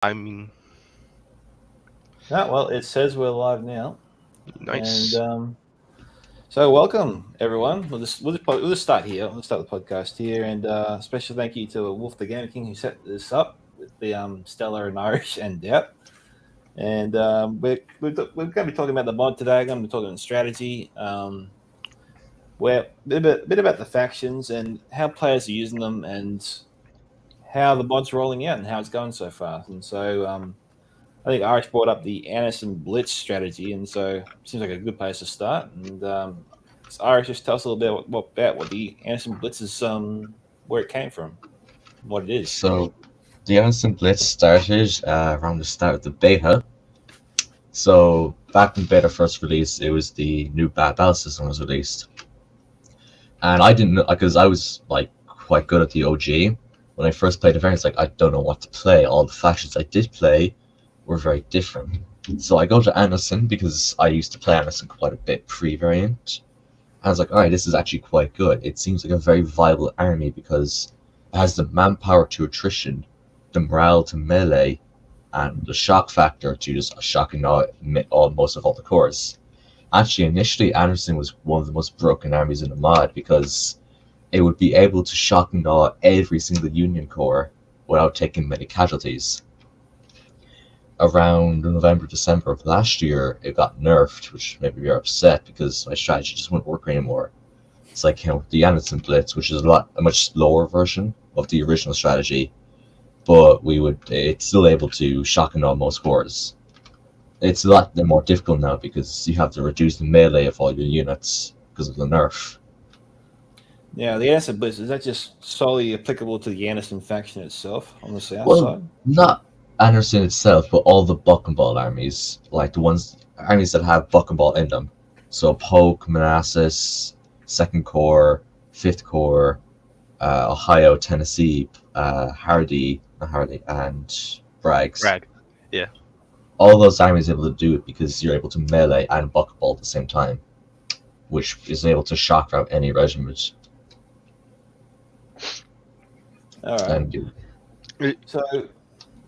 I mean, No, well, it says we're live now, and nice. so welcome everyone. We'll just start here. We'll start the podcast here, and special thank you to Wolf the Gamerking who set this up with the Stellar and Irish and Doubt. And we're going to be talking about the mod today. I'm going to be talking about strategy, where a bit about the factions and how players are using them, and how the mod's rolling out and how it's going so far. And so I think Irish brought up the Anderson blitz strategy, and so it seems like a good place to start. And so Irish, just tell us a little bit about what the Anderson blitz is, where it came from, what it is. So the Amercian blitz started around the start of the beta. So back when beta first released, it was the new battle system was released, and I didn't know because I was like quite good at the OG. When I first played the variants, like I don't know what to play. All the factions I did play were very different. So I go to Anderson because I used to play Anderson quite a bit pre-variant. I was like, alright, this is actually quite good. It seems like a very viable army because it has the manpower to attrition, the morale to melee, and the shock factor to just shocking most of all the cores. Actually, initially, Anderson was one of the most broken armies in the mod because it would be able to shock and awe every single Union core without taking many casualties. Around November, December of last year, it got nerfed, which made me very upset because my strategy just wouldn't work anymore. It's like the Anderson Blitz, which is a much slower version of the original strategy, but it's still able to shock and awe most cores. It's a lot more difficult now because you have to reduce the melee of all your units because of the nerf. Yeah, the Anderson blitz, is that just solely applicable to the Anderson faction itself on the south Well, side? not Anderson itself, but all the Buckenball armies, like the armies that have Buckenball in them. So Polk, Manassas, Second Corps, Fifth Corps, Ohio, Tennessee, Hardy, and Braggs. Brag. Yeah. All those armies are able to do it because you're able to melee and Buckball at the same time, which is able to shock out any regiment. All right. And So,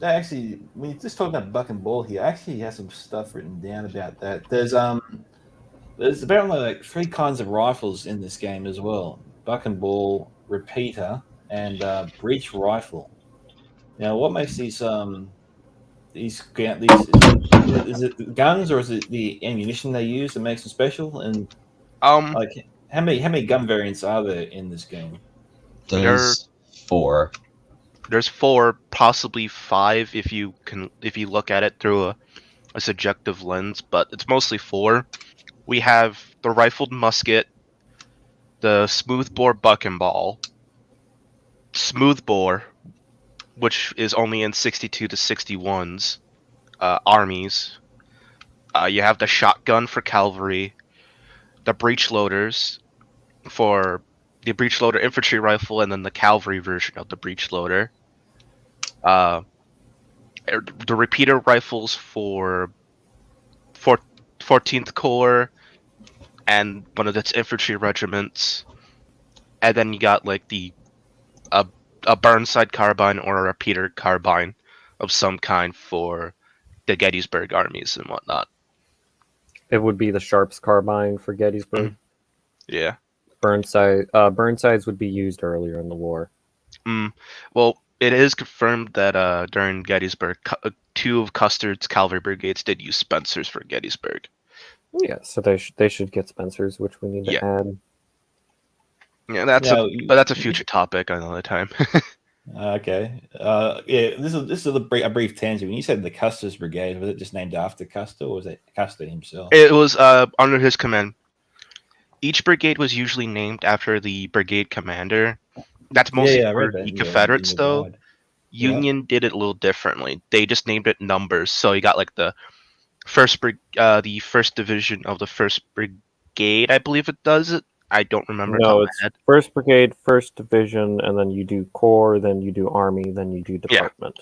actually, when you're just talking about Buck and Ball here, I actually have some stuff written down about that. There's apparently like three kinds of rifles in this game as well: Buck and Ball, repeater, and breech rifle. Now, what makes these is it guns or is it the ammunition they use that makes them special? And Um, like, how many gun variants are there in this game? there there's 4. there's four, possibly five if you look at it through a subjective lens, but it's mostly four. We have the rifled musket, the smoothbore buck and ball, smoothbore, which is only in 62 to 61s armies. You have the shotgun for cavalry, the breech loaders for the breech loader infantry rifle, and then the cavalry version of the breech loader. Uh, the repeater rifles for 14th Corps and one of its infantry regiments, and then you got like a, a Burnside carbine or a repeater carbine of some kind for the Gettysburg armies and whatnot. It would be the Sharps carbine for Gettysburg. Yeah. Burnsides would be used earlier in the war. Well, it is confirmed that during Gettysburg, two of Custer's cavalry brigades did use Spencers for Gettysburg. Yeah, so they should get Spencers, which we need to add. Yeah, but that's a future topic another time. Okay. Yeah, this is a brief tangent. When you said the Custer's Brigade, was it just named after Custer, or was it Custer himself? It was under his command. Each brigade was usually named after the brigade commander. That's mostly for the Confederates, though. Union did it a little differently. They just named it numbers. So you got like the first division of the first brigade, I believe it does it. I don't remember. No, it's first brigade, first division, and then you do corps, then you do army, then you do department.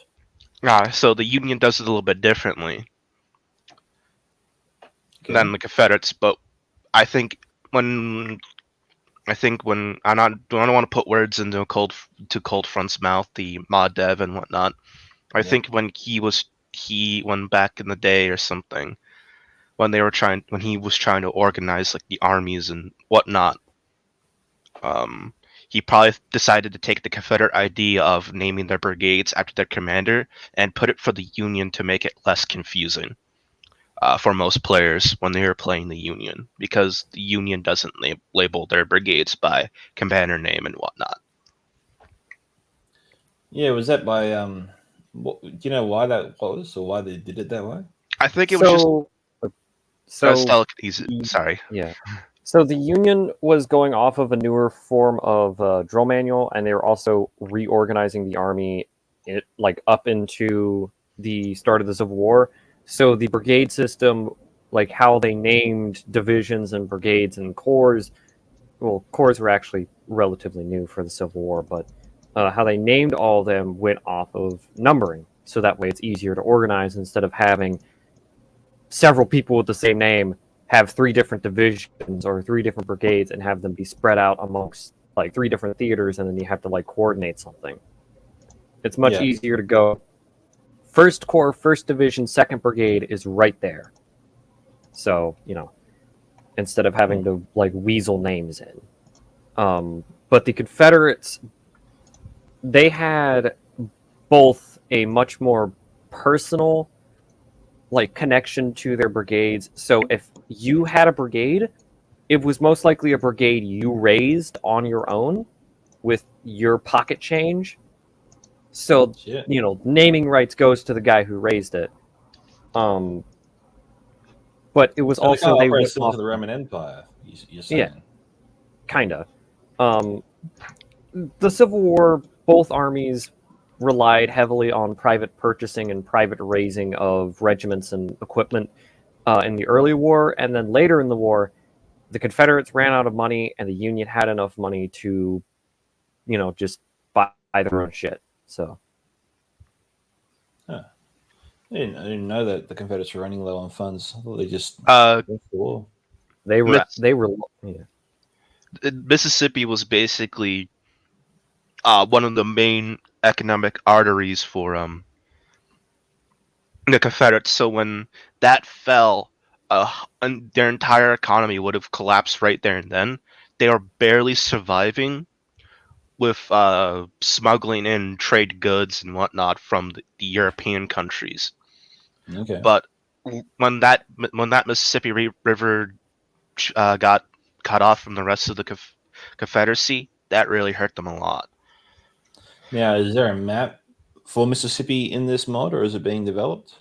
Yeah. So the Union does it a little bit differently than the Confederates, but I think when I don't want to put words into cold front's mouth, the mod dev and whatnot. I Yeah. think when when back in the day or something, when he was trying to organize like the armies and whatnot, he probably decided to take the Confederate idea of naming their brigades after their commander and put it for the Union to make it less confusing for most players when they are playing the Union, because the Union doesn't label their brigades by commander name and whatnot. Yeah, was that by do you know why that was, or why they did it that way? I think it was just So sorry. yeah. So the Union was going off of a newer form of drill manual, and they were also reorganizing the army, like up into the start of the Civil War. So the brigade system, like how they named divisions and brigades and corps, well, corps were actually relatively new for the Civil War, but how they named all of them went off of numbering. So that way it's easier to organize instead of having several people with the same name have 3 different divisions or 3 different brigades and have them be spread out amongst like 3 different theaters, and then you have to like coordinate something. It's much Yeah. easier to go first corps, first division, second brigade is right there. So, instead of having to like weasel names in. But the Confederates, they had both a much more personal like connection to their brigades. So if you had a brigade, it was most likely a brigade you raised on your own with your pocket change. So, Shit. naming rights goes to the guy who raised it. But it was So they also kind of they operate went similar off, to the Roman Empire. You're saying? Yeah. Kinda. The Civil War, both armies relied heavily on private purchasing and private raising of regiments and equipment in the early war, and then later in the war, the Confederates ran out of money, and the Union had enough money to, just buy their own shit. So, Huh. I didn't know that the Confederates were running low on funds. I thought they just Uh, went for war. they were Mississippi was basically one of the main economic arteries for the Confederates. So when that fell, and their entire economy would have collapsed right there and then. They are barely surviving with smuggling in trade goods and whatnot from the European countries. Okay. But when that Mississippi River got cut off from the rest of the Confederacy, that really hurt them a lot. Now, is there a map for Mississippi in this mod, or is it being developed?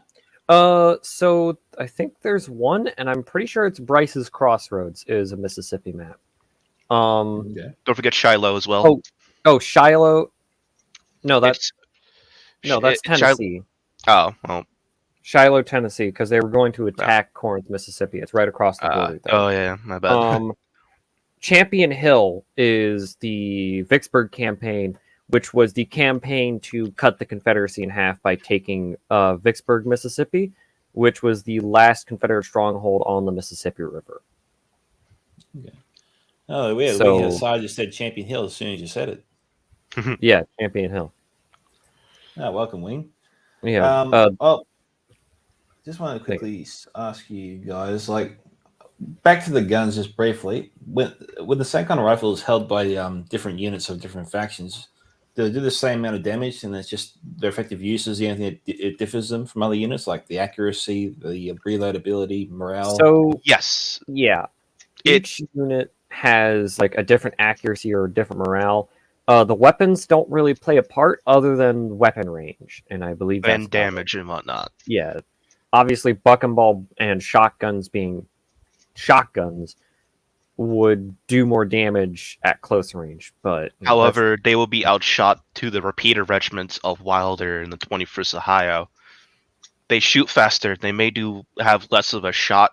So I think there's one, and I'm pretty sure it's Bryce's Crossroads is a Mississippi map. Okay. Don't forget Shiloh as well. Oh, Shiloh. No, that's Tennessee. Oh, well. Shiloh, Tennessee, because they were going to attack Corinth, Mississippi. It's right across the border. Oh yeah, my bad. Champion Hill is the Vicksburg campaign, which was the campaign to cut the Confederacy in half by taking Vicksburg, Mississippi, which was the last Confederate stronghold on the Mississippi River. Okay. Oh, weird. So, Side just said Champion Hill as soon as you said it. Yeah, Champion Hill. Oh, welcome, Wing. Yeah. Just want to quickly ask you guys, like, back to the guns just briefly. When the same kind of rifles held by different units of different factions, do they do the same amount of damage, and it's just their effective use is the only thing that it differs them from other units, like the accuracy, the reloadability, morale? So, yes. Yeah. Each unit has like a different accuracy or a different morale. The weapons don't really play a part other than weapon range, and I believe that's and damage and whatnot. Yeah. Obviously, buck and ball and shotguns being shotguns would do more damage at close range, but however, they will be outshot to the repeater regiments of Wilder in the 21st Ohio. They shoot faster. They may have less of a shot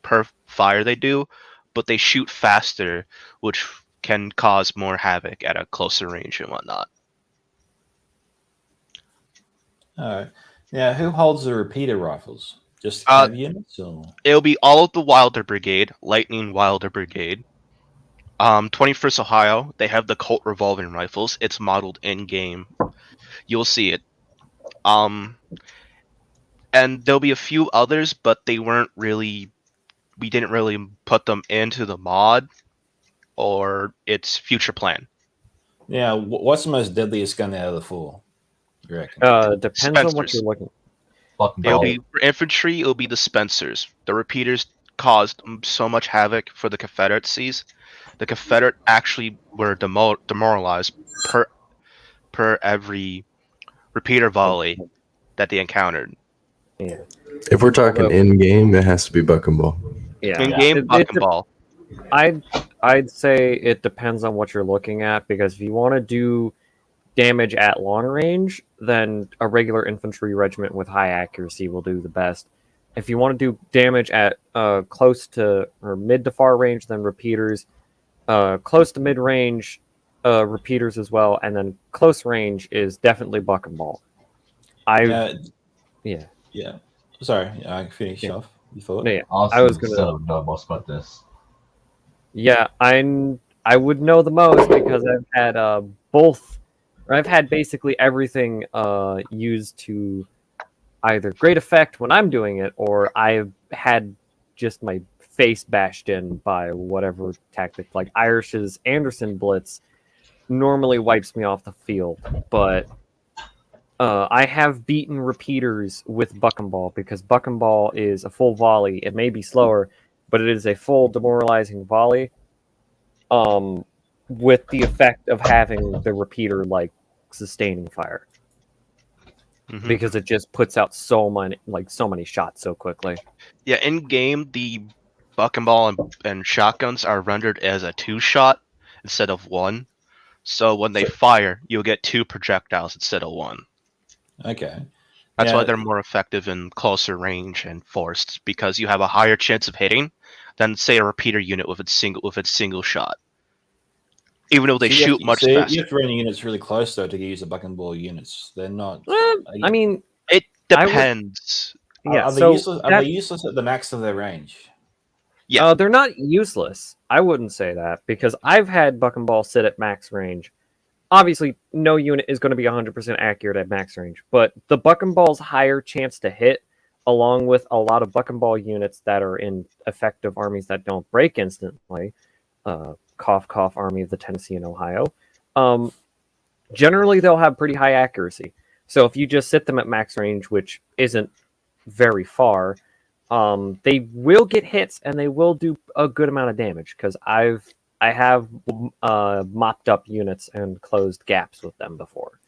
per fire they do, but they shoot faster, which can cause more havoc at a closer range and whatnot. All right. Now, who holds the repeater rifles? Just cav units? Or? It'll be all of the Wilder Brigade, Lightning Wilder Brigade. 21st Ohio, they have the Colt revolving rifles. It's modeled in game. You'll see it. And there'll be a few others, but they weren't really. We didn't really put them into the mod or its future plan. Yeah, what's the most deadliest gun out of the four? You reckon? Depends on what Spencers. you're looking. Fucking It'll ball. be for infantry. It'll be the Spencers. The repeaters caused so much havoc for the Confederacies. The Confederate actually were demoralized per every repeater volley that they encountered. Yeah. If we're talking Although- in game, it has to be buck and ball. Yeah. In game, It- buck it and ball. I'd say it depends on what you're looking at, because if you want to do damage at long range, then a regular infantry regiment with high accuracy will do the best. If you want to do damage at close to or mid to far range, then repeaters. Close to mid range, repeaters as well, and then close range is definitely buck and ball. Yeah. Yeah. Sorry, I can finish Yeah. off. You thought? Yeah. Also, I was gonna- so know most about this. Yeah, I would know the most because I've had both, or I've had basically everything used to either great effect when I'm doing it, or I've had just my face bashed in by whatever tactic. Like Irish's Anderson blitz normally wipes me off the field, but I have beaten repeaters with buck and ball, because buck and ball is a full volley. It may be slower, but it is a full demoralizing volley, with the effect of having the repeater like sustaining fire, Mhm. because it just puts out so many shots so quickly. Yeah, in game, the buck and ball and shotguns are rendered as a 2-shot instead of 1. So when they fire, you'll get 2 projectiles instead of 1. Okay. That's Yeah. why they're more effective in closer range and forced, because you have a higher chance of hitting than, say, a repeater unit with its single shot. Even though they shoot much You faster. have to run your units really close though to use the buck and ball units. They're not. I mean, It I would- depends. yeah. Are they So useless? Are that- they useless at the max of their range? Yeah. they're not useless. I wouldn't say that, because I've had buck and ball sit at max range. Obviously, no unit is going to be 100% accurate at max range, but the buck and ball's higher chance to hit, along with a lot of buck and ball units that are in effective armies that don't break instantly, cough cough army of the Tennessee and Ohio, generally they'll have pretty high accuracy. So if you just sit them at max range, which isn't very far, they will get hits and they will do a good amount of damage, because I have mopped up units and closed gaps with them before.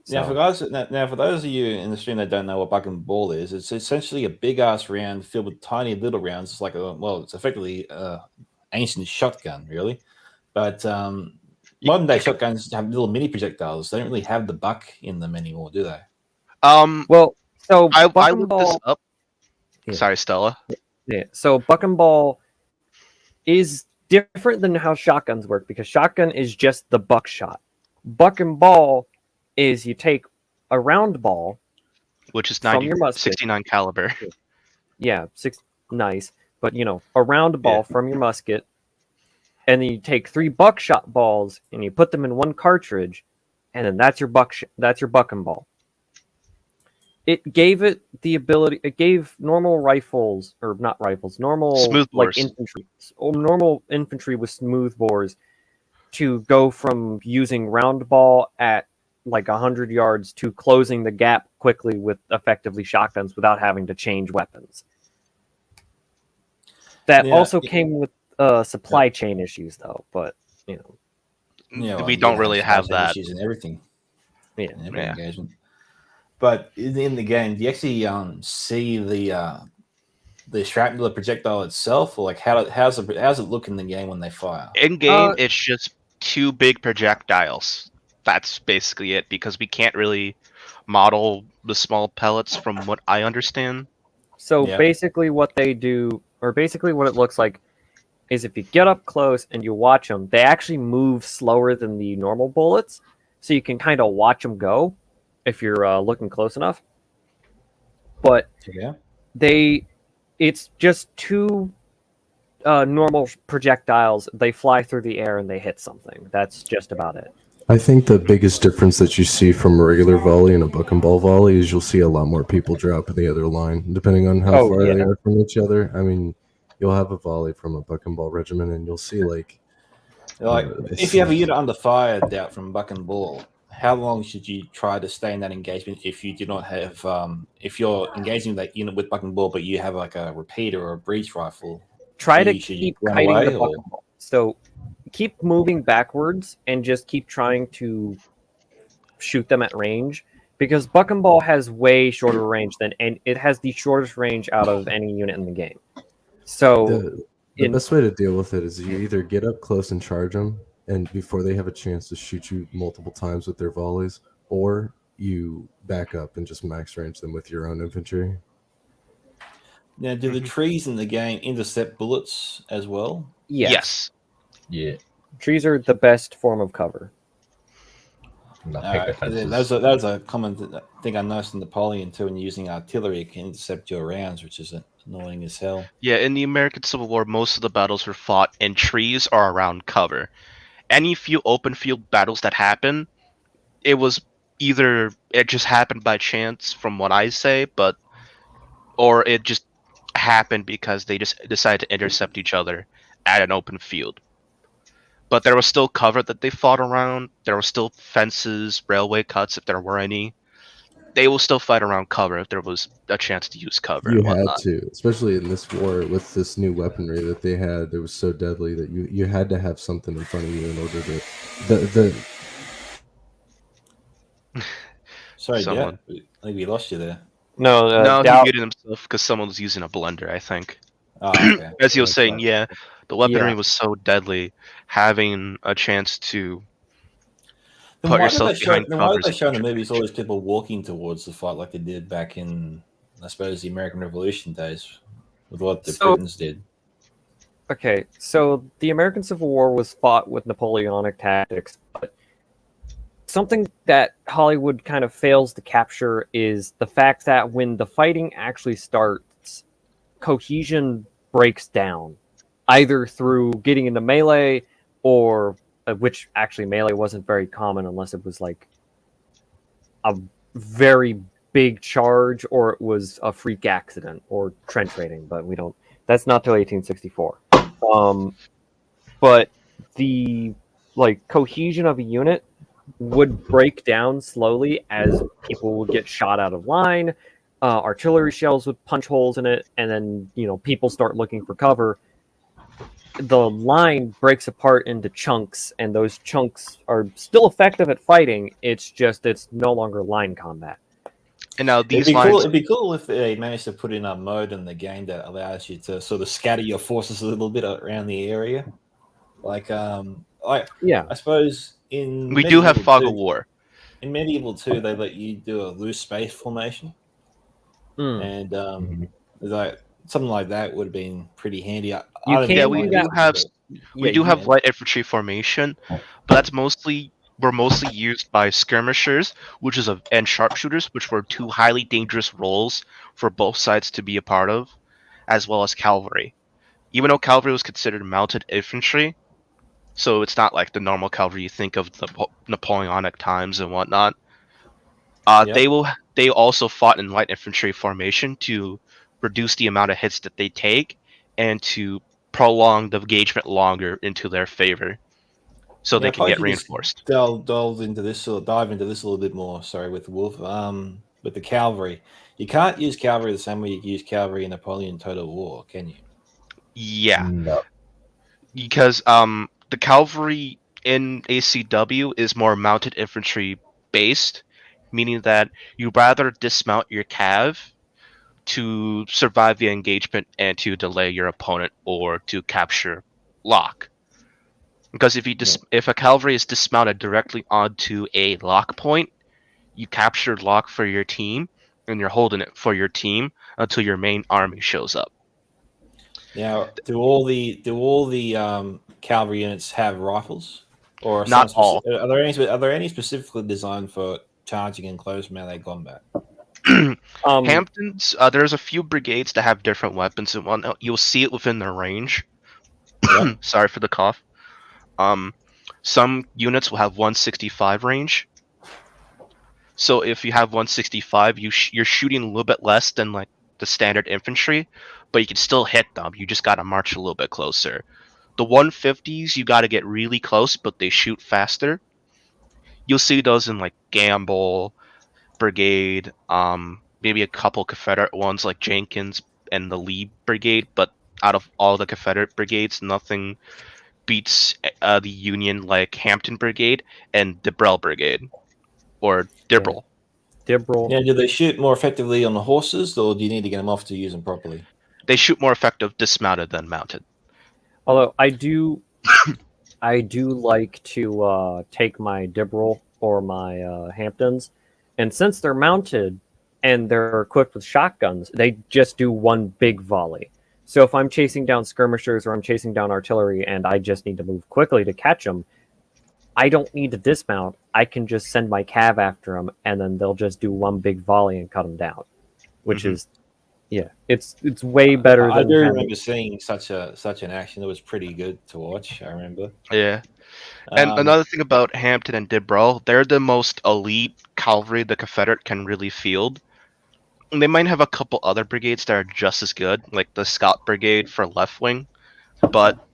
Now, for those of you in the stream that don't know what buck and ball is, it's essentially a big ass round filled with tiny little rounds. It's like it's effectively ancient shotgun, really. But modern day shotguns have little mini projectiles. They don't really have the buck in them anymore, do they? Well, so I buck and looked ball, this up. Yeah. Sorry, Stella. yeah. So buck and ball is different than how shotguns work, because shotgun is just the buckshot. Buck and ball is you take a round ball, Which is From your musket. 69 caliber. nice, but a round ball from your musket, and then you take 3 buckshot balls and you put them in one cartridge, and then that's your buck and ball. It gave it the ability. It gave normal rifles, or not rifles, normal Smooth like bores. infantry, or normal infantry with smooth bores, to go from using round ball at like 100 yards to closing the gap quickly with effectively shotguns without having to change weapons. That Yeah. also came with supply chain issues, though. But Yeah, We don't really have that. issues in everything. Yeah. In every Yeah. engagement. But in the game, do you actually see the shrapnel, the projectile itself, or like how's it look in the game when they fire? In game, it's just 2 big projectiles. That's basically it, because we can't really model the small pellets from what I understand. So Yeah. basically what they do, or basically what it looks like, is if you get up close and you watch them, they actually move slower than the normal bullets. So you can kind of watch them go if you're looking close enough. But Yeah. it's just 2 normal projectiles. They fly through the air and they hit something. That's just about it. I think the biggest difference that you see from a regular volley and a buck and ball volley is you'll see a lot more people drop in the other line, depending on how Oh, far they yeah. are from each other. I mean, you'll have a volley from a buck and ball regiment, and you'll see like if you have a unit under fire doubt from buck and ball, how long should you try to stay in that engagement if you do not have if you're engaging that unit with buck and ball, but you have like a repeater or a breach rifle? Try to Should you keep run kiting away, the buck or- and ball. So keep moving backwards and just keep trying to shoot them at range, because buck and ball has way shorter range and it has the shortest range out of any unit in the game. So the best way to deal with it is you either get up close and charge them, and before they have a chance to shoot you multiple times with their volleys, or you back up and just max range them with your own infantry. Now, do the trees in the game intercept bullets as well? yes. Yeah. Trees are the best form of cover. Not All pick right, defenses. that was a common thing I noticed in Napoleon too. When using artillery, it can intercept your rounds, which is annoying as hell. Yeah, in the American Civil War, most of the battles were fought in trees or around cover. Any few open field battles that happen, it was either it just happened by chance, from what I say, or it just happened because they just decided to intercept each other at an open field. But there was still cover that they fought around. There were still fences, railway cuts, if there were any. They will still fight around cover if there was a chance to use cover You and had whatnot. to, especially in this war with this new weaponry that they had that was so deadly that you had to have something in front of you in order to the Sorry, Someone. I think we lost you there. No, No, he Dow- muted himself because someone was using a blender, I think. Oh, okay. As he was That's saying, right. yeah, the weaponry Yeah. was so deadly, having a chance to Then put why did yourself they show? behind Then why did covers. they show in the movies all these people walking towards the fight like they did back in, I suppose, the American Revolution days, with what the So- Britons did? Okay, so the American Civil War was fought with Napoleonic tactics, but something that Hollywood kind of fails to capture is the fact that when the fighting actually starts, cohesion breaks down, either through getting into melee or, which actually melee wasn't very common unless it was like a very big charge or it was a freak accident or trench raiding, but we don't. That's not till 1864. But the cohesion of a unit would break down slowly as people would get shot out of line. Artillery shells would punch holes in it, and then people start looking for cover. The line breaks apart into chunks, and those chunks are still effective at fighting. It's no longer line combat. And now these It'd be cool if they managed to put in a mode in the game that allows you to sort of scatter your forces a little bit around the area. Yeah, I suppose in we do have Medieval Fog 2 of War. In Medieval 2, they let you do a loose space formation, and like something like that would have been pretty handy. We do have light infantry formation, but that's mostly used by skirmishers, and sharpshooters, which were two highly dangerous roles for both sides to be a part of, as well as cavalry. Even though cavalry was considered mounted infantry, so it's not like the normal cavalry you think of the Napoleonic times and whatnot. They also fought in light infantry formation to reduce the amount of hits that they take and to prolong the engagement longer into their favor, so they can get reinforced. Dive into this a little bit more. Sorry, with Wolf. With the cavalry, you can't use cavalry the same way you use cavalry in Napoleon Total War, can you? Yeah, No. because the cavalry in ACW is more mounted infantry based, meaning that you rather dismount your cav to survive the engagement and to delay your opponent or to capture lock. Because if a cavalry is dismounted directly onto a lock point, you capture lock for your team and you're holding it for your team until your main army shows up. Now, do all the cavalry units have rifles, or Not all? Are there any specifically designed for charging in close melee combat? Hamptons, there's a few brigades that have different weapons and whatnot. You'll see it within their range. Yep. Sorry for the cough. some units will have 165 range. So if you have 165, you're shooting a little bit less than like the standard infantry, but you can still hit them. You just gotta march a little bit closer. The 150s, you gotta get really close, but they shoot faster. You'll see those in like Gamble, Brigade, maybe a couple Confederate ones like Jenkins and the Lee Brigade, but out of all the Confederate brigades, nothing beats the Union like Hampton Brigade and Dibrell Brigade or Dibrell. Dibrell. Now, do they shoot more effectively on the horses, or do you need to get them off to use them properly? They shoot more effective dismounted than mounted. Although I do like to take my Dibrell or my Hamptons, and since they're mounted and they're equipped with shotguns, they just do one big volley. So if I'm chasing down skirmishers or I'm chasing down artillery and I just need to move quickly to catch them, I don't need to dismount. I can just send my cav after them, and then they'll just do one big volley and cut them down, which is, yeah, it's way better. I than do having... remember seeing such an action. It was pretty good to watch. I remember. Yeah. And another thing about Hampton and Dibrell, they're the most elite cavalry the Confederate can really field. And they might have a couple other brigades that are just as good, like the Scott Brigade for left wing, but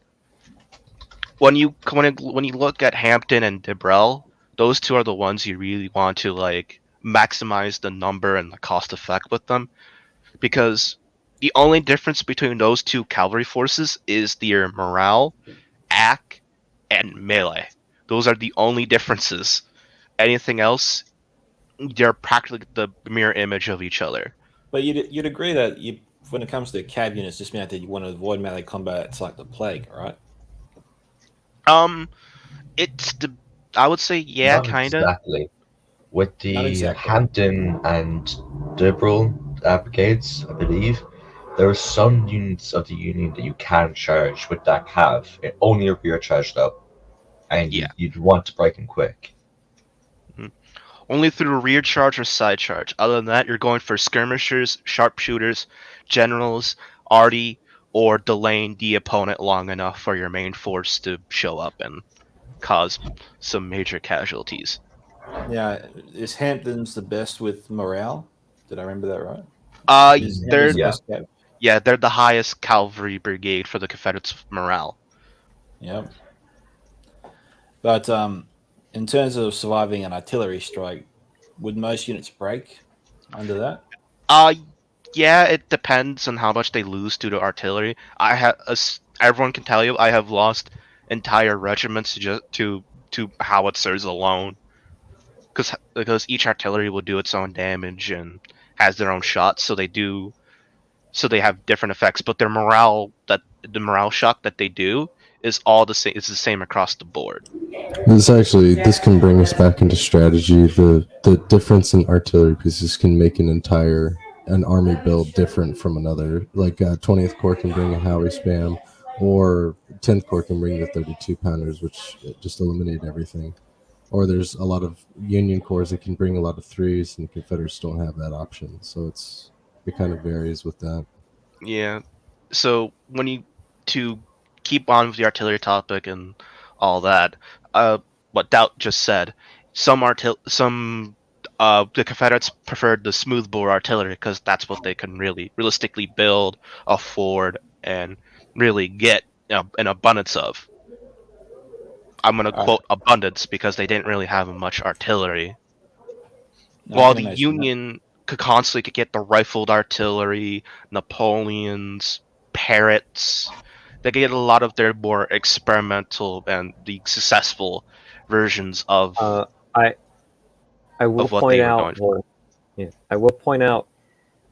when you look at Hampton and Dibrell, those two are the ones you really want to like maximize the number and the cost effect with them, because the only difference between those two cavalry forces is their morale, AC, and melee. Those are the only differences. Anything else, they're practically the mirror image of each other. But you'd agree that when it comes to cav units dismounted, you want to avoid melee combat. It's like the plague, right? I would say Not kind of. exactly. With the Not exactly. Hampton and Dibrell brigades, I believe, there are some units of the Union that you can charge with that cav. Only a rear charge though, and you'd want to break them quick. Only through rear charge or side charge. Other than that, you're going for skirmishers, sharpshooters, generals, arty, or delaying the opponent long enough for your main force to show up and cause some major casualties. Yeah, is Hampton's the best with morale? Did I remember that right? They're Hampton's the best cav? they're the highest cavalry brigade for the Confederates' morale. Yeah. But in terms of surviving an artillery strike, would most units break under that? Yeah, it depends on how much they lose due to artillery. Everyone can tell you I have lost entire regiments to howitzers alone, because each artillery will do its own damage and has their own shots, so they have different effects. But the morale shock that they do is all the same. It's the same across the board. This can bring us back into strategy. The difference in artillery pieces can make an army build different from another. Like 20th Corps can bring a Howie spam, or 10th Corps can bring the 32 pounders, which just eliminate everything. Or there's a lot of Union Corps that can bring a lot of threes, and Confederates don't have that option. So it kind of varies with that. Yeah. So to keep on with the artillery topic and all that, what Doubt just said, the Confederates preferred the smoothbore artillery because that's what they can really realistically build, afford, and really get an abundance of. I'm going to quote abundance because they didn't really have much artillery. While the Union could constantly get the rifled artillery, Napoleons, Parrots, they get a lot of their more experimental and the successful versions of. I will point out. I will point out.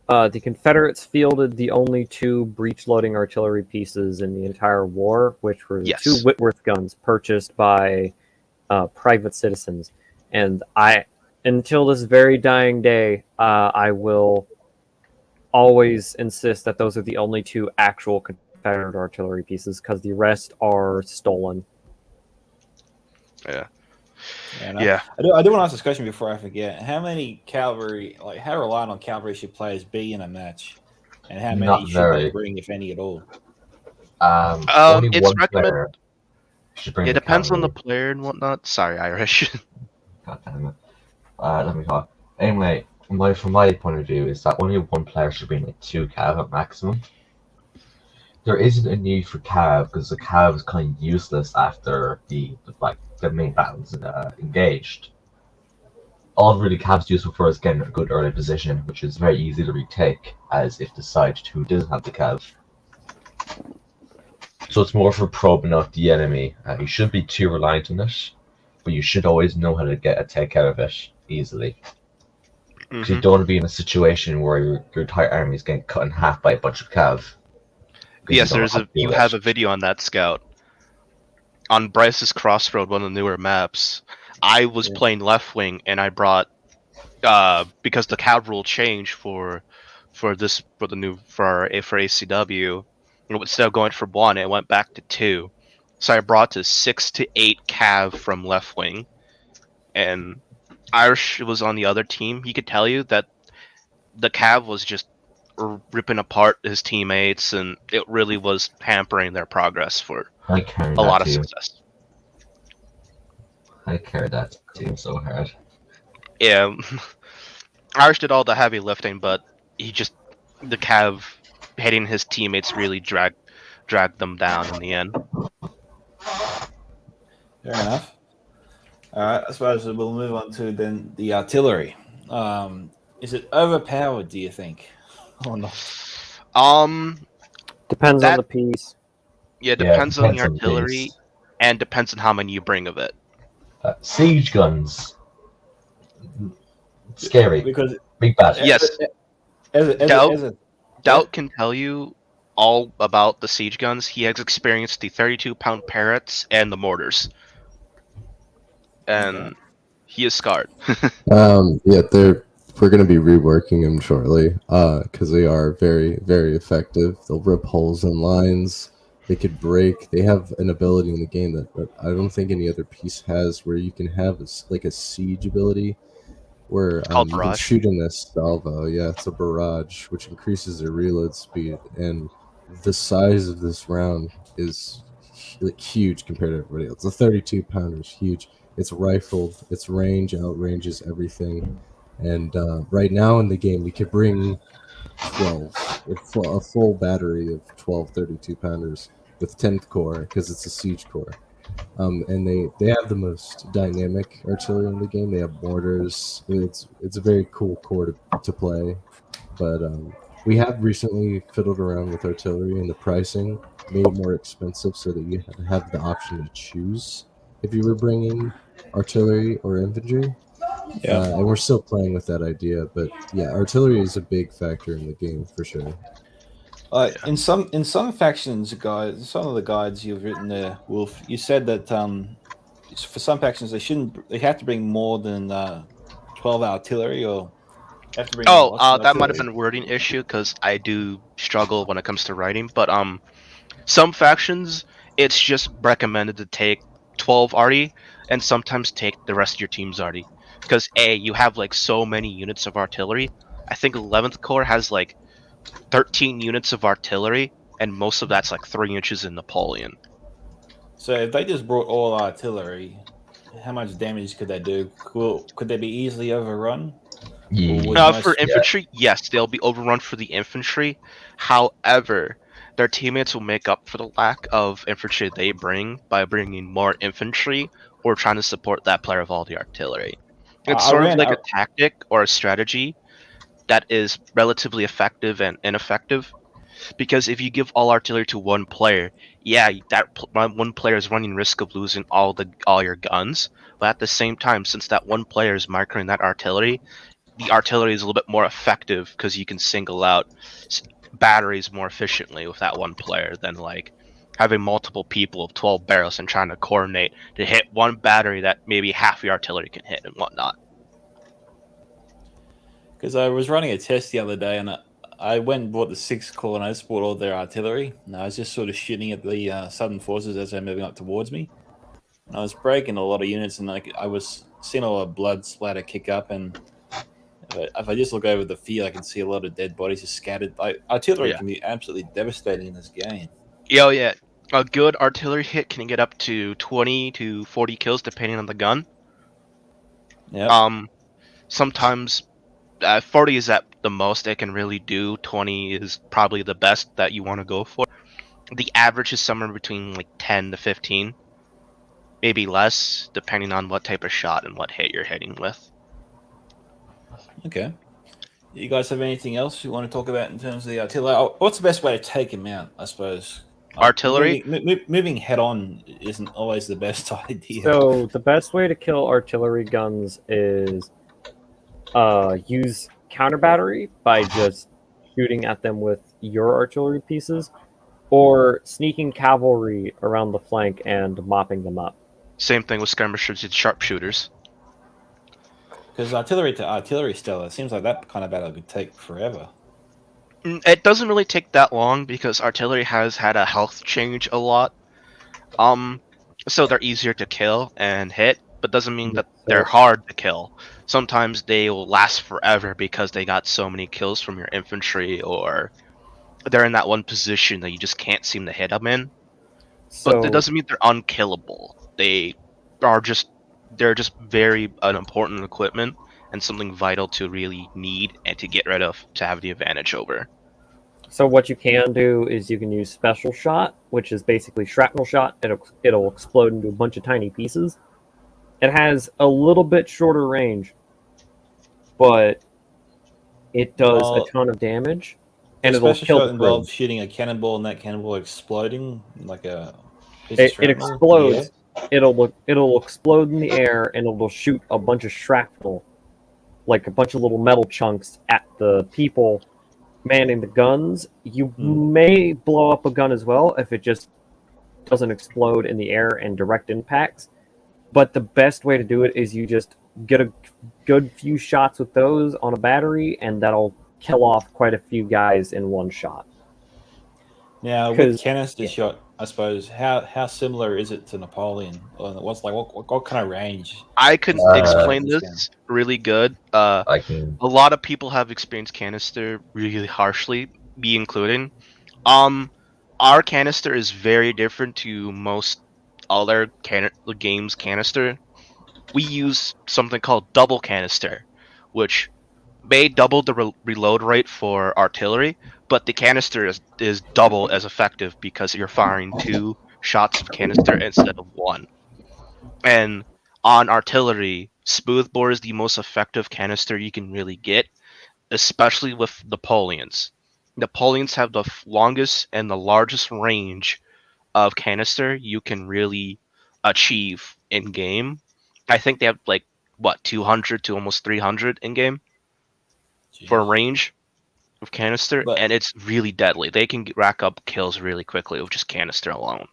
The Confederates fielded the only two breech-loading artillery pieces in the entire war, which were the two Whitworth guns purchased by private citizens. And until this very dying day, I will always insist that those are the only two actual Confederate artillery pieces, because the rest are stolen. Yeah. I do want to ask this question before I forget. How many cavalry, how reliant on cavalry should players be in a match? And how many should they bring, if any at all? Only it's one player. should bring It the depends on the cavalry. player and whatnot. Sorry, Irish. God damn it. Let me talk. Anyway, from my point of view, is that only one player should bring like 2 cav at maximum. There isn't a need for cav because the cav is kind of useless after the main battle's engaged. All really cav's useful for is getting a good early position, which is very easy to retake, as if the side 2 doesn't have the cav. So it's more for probing out the enemy. You shouldn't be too reliant on it, but you should always know how to get a take out of it easily. Because you don't want to be in a situation where your entire army is getting cut in half by a bunch of cav. Yes, you have a video on that, Scout. On Bryce's Crossroad, one of the newer maps, I was playing left wing, and I brought because the cav rule changed for ACW. Instead of going for 1, it went back to 2. So I brought to 6 to 8 cav from left wing, and Irish was on the other team. He could tell you that the cav was just ripping apart his teammates, and it really was hampering their progress for a lot of success. I carried that team so hard. Yeah, Irish did all the heavy lifting, but the cav hitting his teammates really dragged them down in the end. Fair enough. All right, I suppose we'll move on to then the artillery. Is it overpowered, do you think, or not? Depends on the piece. Yeah, depends on the artillery, and depends on how many you bring of it. Siege guns. Scary. Because big bad. Yes. Doubt can tell you all about the siege guns. He has experienced the 32-pound parrots and the mortars. And he is scarred. Yeah, we're going to be reworking them shortly because they are very, very effective. They'll rip holes in lines. They could break. They have an ability in the game that I don't think any other piece has, where you can have a siege ability where you can shoot in a salvo. Yeah, it's a barrage, which increases their reload speed. And the size of this round is huge compared to everybody else. The 32-pounder is huge. It's rifled. Its range outranges everything. And right now in the game, we could bring 12, a full battery of 12 32-pounders with 10th core because it's a siege core. And they have the most dynamic artillery in the game. They have mortars. It's a very cool core to play. But we have recently fiddled around with artillery, and the pricing made it more expensive so that you have the option to choose if you were bringing artillery or infantry. Yeah, and we're still playing with that idea, but yeah, artillery is a big factor in the game for sure. In some factions, guys, some of the guides you've written there, Wolf, you said that for some factions they have to bring more than 12 artillery, or have to bring. That might have been a wording issue because I do struggle when it comes to writing. But some factions, it's just recommended to take 12 arty, and sometimes take the rest of your team's arty. Because you have so many units of artillery. I think 11th Corps has 13 units of artillery, and most of that's 3 inches in Napoleon. So if they just brought all artillery, how much damage could they do? Could they be easily overrun? For infantry, yes, they'll be overrun for the infantry. However, their teammates will make up for the lack of infantry they bring by bringing more infantry or trying to support that player with all the artillery. It's sort of a tactic or a strategy that is relatively effective and ineffective, because if you give all artillery to one player, that one player is running risk of losing all your guns. But at the same time, since that one player is microing that artillery, the artillery is a little bit more effective because you can single out batteries more efficiently with that one player than having multiple people of 12 barrels and trying to coordinate to hit one battery that maybe half your artillery can hit and whatnot. Because I was running a test the other day, and I went and bought the 6th Corps, and I just bought all their artillery, and I was just sort of shooting at the Southern forces as they're moving up towards me. And I was breaking a lot of units, and I was seeing a lot of blood splatter kick up, and if I just look over the field, I can see a lot of dead bodies just scattered. Artillery can be absolutely devastating in this game. Yeah. A good artillery hit can get up to 20 to 40 kills depending on the gun. Yep. Sometimes 40 is at the most it can really do. 20 is probably the best that you want to go for. The average is somewhere between like 10 to 15, maybe less, depending on what type of shot and what hit you're hitting with. Okay. You guys have anything else you want to talk about in terms of the artillery? What's the best way to take him out, I suppose? Artillery? Moving head on isn't always the best idea. So the best way to kill artillery guns is use counter battery by just shooting at them with your artillery pieces, or sneaking cavalry around the flank and mopping them up. Same thing with skirmishers and sharpshooters. Because artillery to artillery stella, it seems like that kind of battle could take forever. It doesn't really take that long because artillery has had a health change a lot. So they're easier to kill and hit, but doesn't mean that they're hard to kill. Sometimes they will last forever because they got so many kills from your infantry, or they're in that one position that you just can't seem to hit them in. But that doesn't mean they're unkillable. They're just very unimportant equipment and something vital to really need and to get rid of to have the advantage over. So what you can do is you can use special shot, which is basically shrapnel shot. It'll explode into a bunch of tiny pieces. It has a little bit shorter range, but it does a ton of damage, and it'll special kill shot the involves crew. shooting a cannonball and that cannonball exploding like a piece of It shrapnel. explodes. It'll explode in the air, and it'll shoot a bunch of shrapnel, like a bunch of little metal chunks at the people manning the guns. You may blow up a gun as well if it just doesn't explode in the air and direct impacts. But the best way to do it is you just get a good few shots with those on a battery, and that'll kill off quite a few guys in one shot. Now, with canister shot, I suppose, how similar is it to Napoleon? What kind of range? I can explain this really good. I can. A lot of people have experienced canister really harshly, me including. Our canister is very different to most other games canister. We use something called double canister, which may double the reload rate for artillery, but the canister is double as effective because you're firing 2 shots of canister instead of 1. And on artillery, smoothbore is the most effective canister you can really get, especially with Napoleons. Napoleons have the longest and the largest range of canister you can really achieve in game. I think they have 200 to almost 300 in game for a range of canister, and it's really deadly. They can rack up kills really quickly with just canister alone.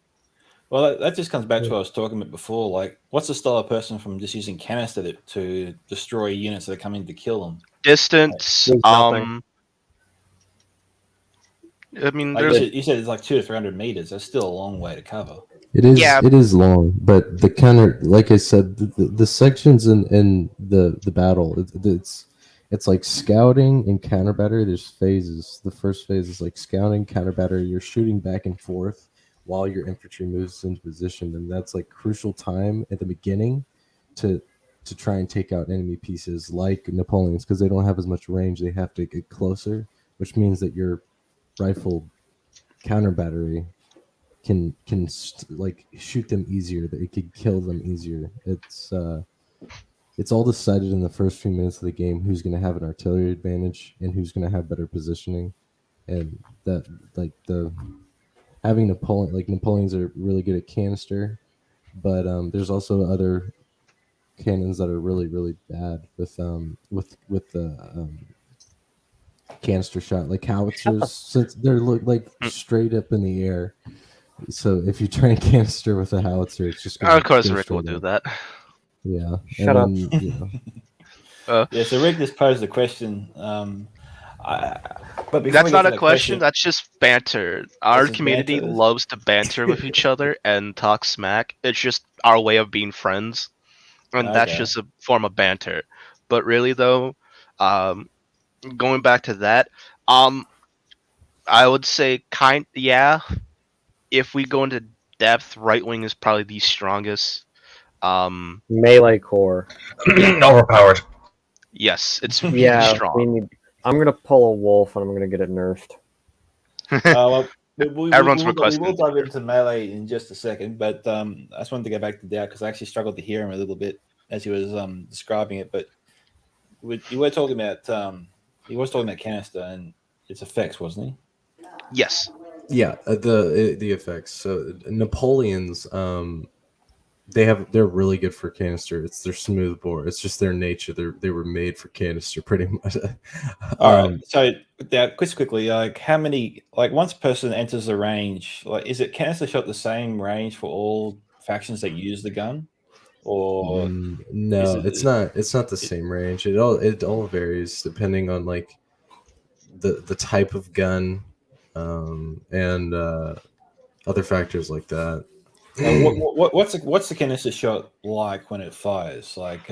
Well, that just comes back to what I was talking about before. Like, what's the style of person from just using canister to destroy units that are coming to kill them? Distance. I mean, you said it's like 200 to 300 meters. That's still a long way to cover. It is. Yeah. It is long, but the counter, like I said, the sections in the battle, it's like scouting and counter battery. There's phases. The first phase is like scouting, counter battery. You're shooting back and forth while your infantry moves into position, and that's like crucial time at the beginning to try and take out enemy pieces like Napoleons, because they don't have as much range. They have to get closer, which means that your rifle counter battery can like shoot them easier. That it could kill them easier. It's all decided in the first few minutes of the game who's going to have an artillery advantage and who's going to have better positioning, and that having Napoleons are really good at canister, but there's also other cannons that are really bad with the canister shot, like howitzers, since they're straight up in the air. So if you try and canister with a howitzer, it's just of course Rick will do that. Yeah. Shut up. Yeah, so Rick just posed a question. But that's not a question. That's just banter. Our community loves to banter with each other and talk smack. It's just our way of being friends, and that's just a form of banter. But really, though, going back to that, I would say if we go into depth, right wing is probably the strongest. Melee core. Overpowered. Yes, it's really Yeah, strong. I'm gonna pull a wolf and I'm gonna get it nerfed. Well, Everyone's we will requesting. dive into melee in just a second, but I just wanted to go back to Doubt because I actually struggled to hear him a little bit as he was describing it. But you were talking about he was talking about canister and its effects, wasn't he? Yes. Yeah, the effects. So Napoleon's they're really good for canister. It's their smooth bore. It's just their nature. They were made for canister pretty much. All right. So Doubt, quickly, like how many once a person enters the range, like is it canister shot the same range for all factions that use the gun, or is No, it? it's not the same range. It all varies depending on like the type of gun, and other factors like that. What's the canister shot like when it fires? Like,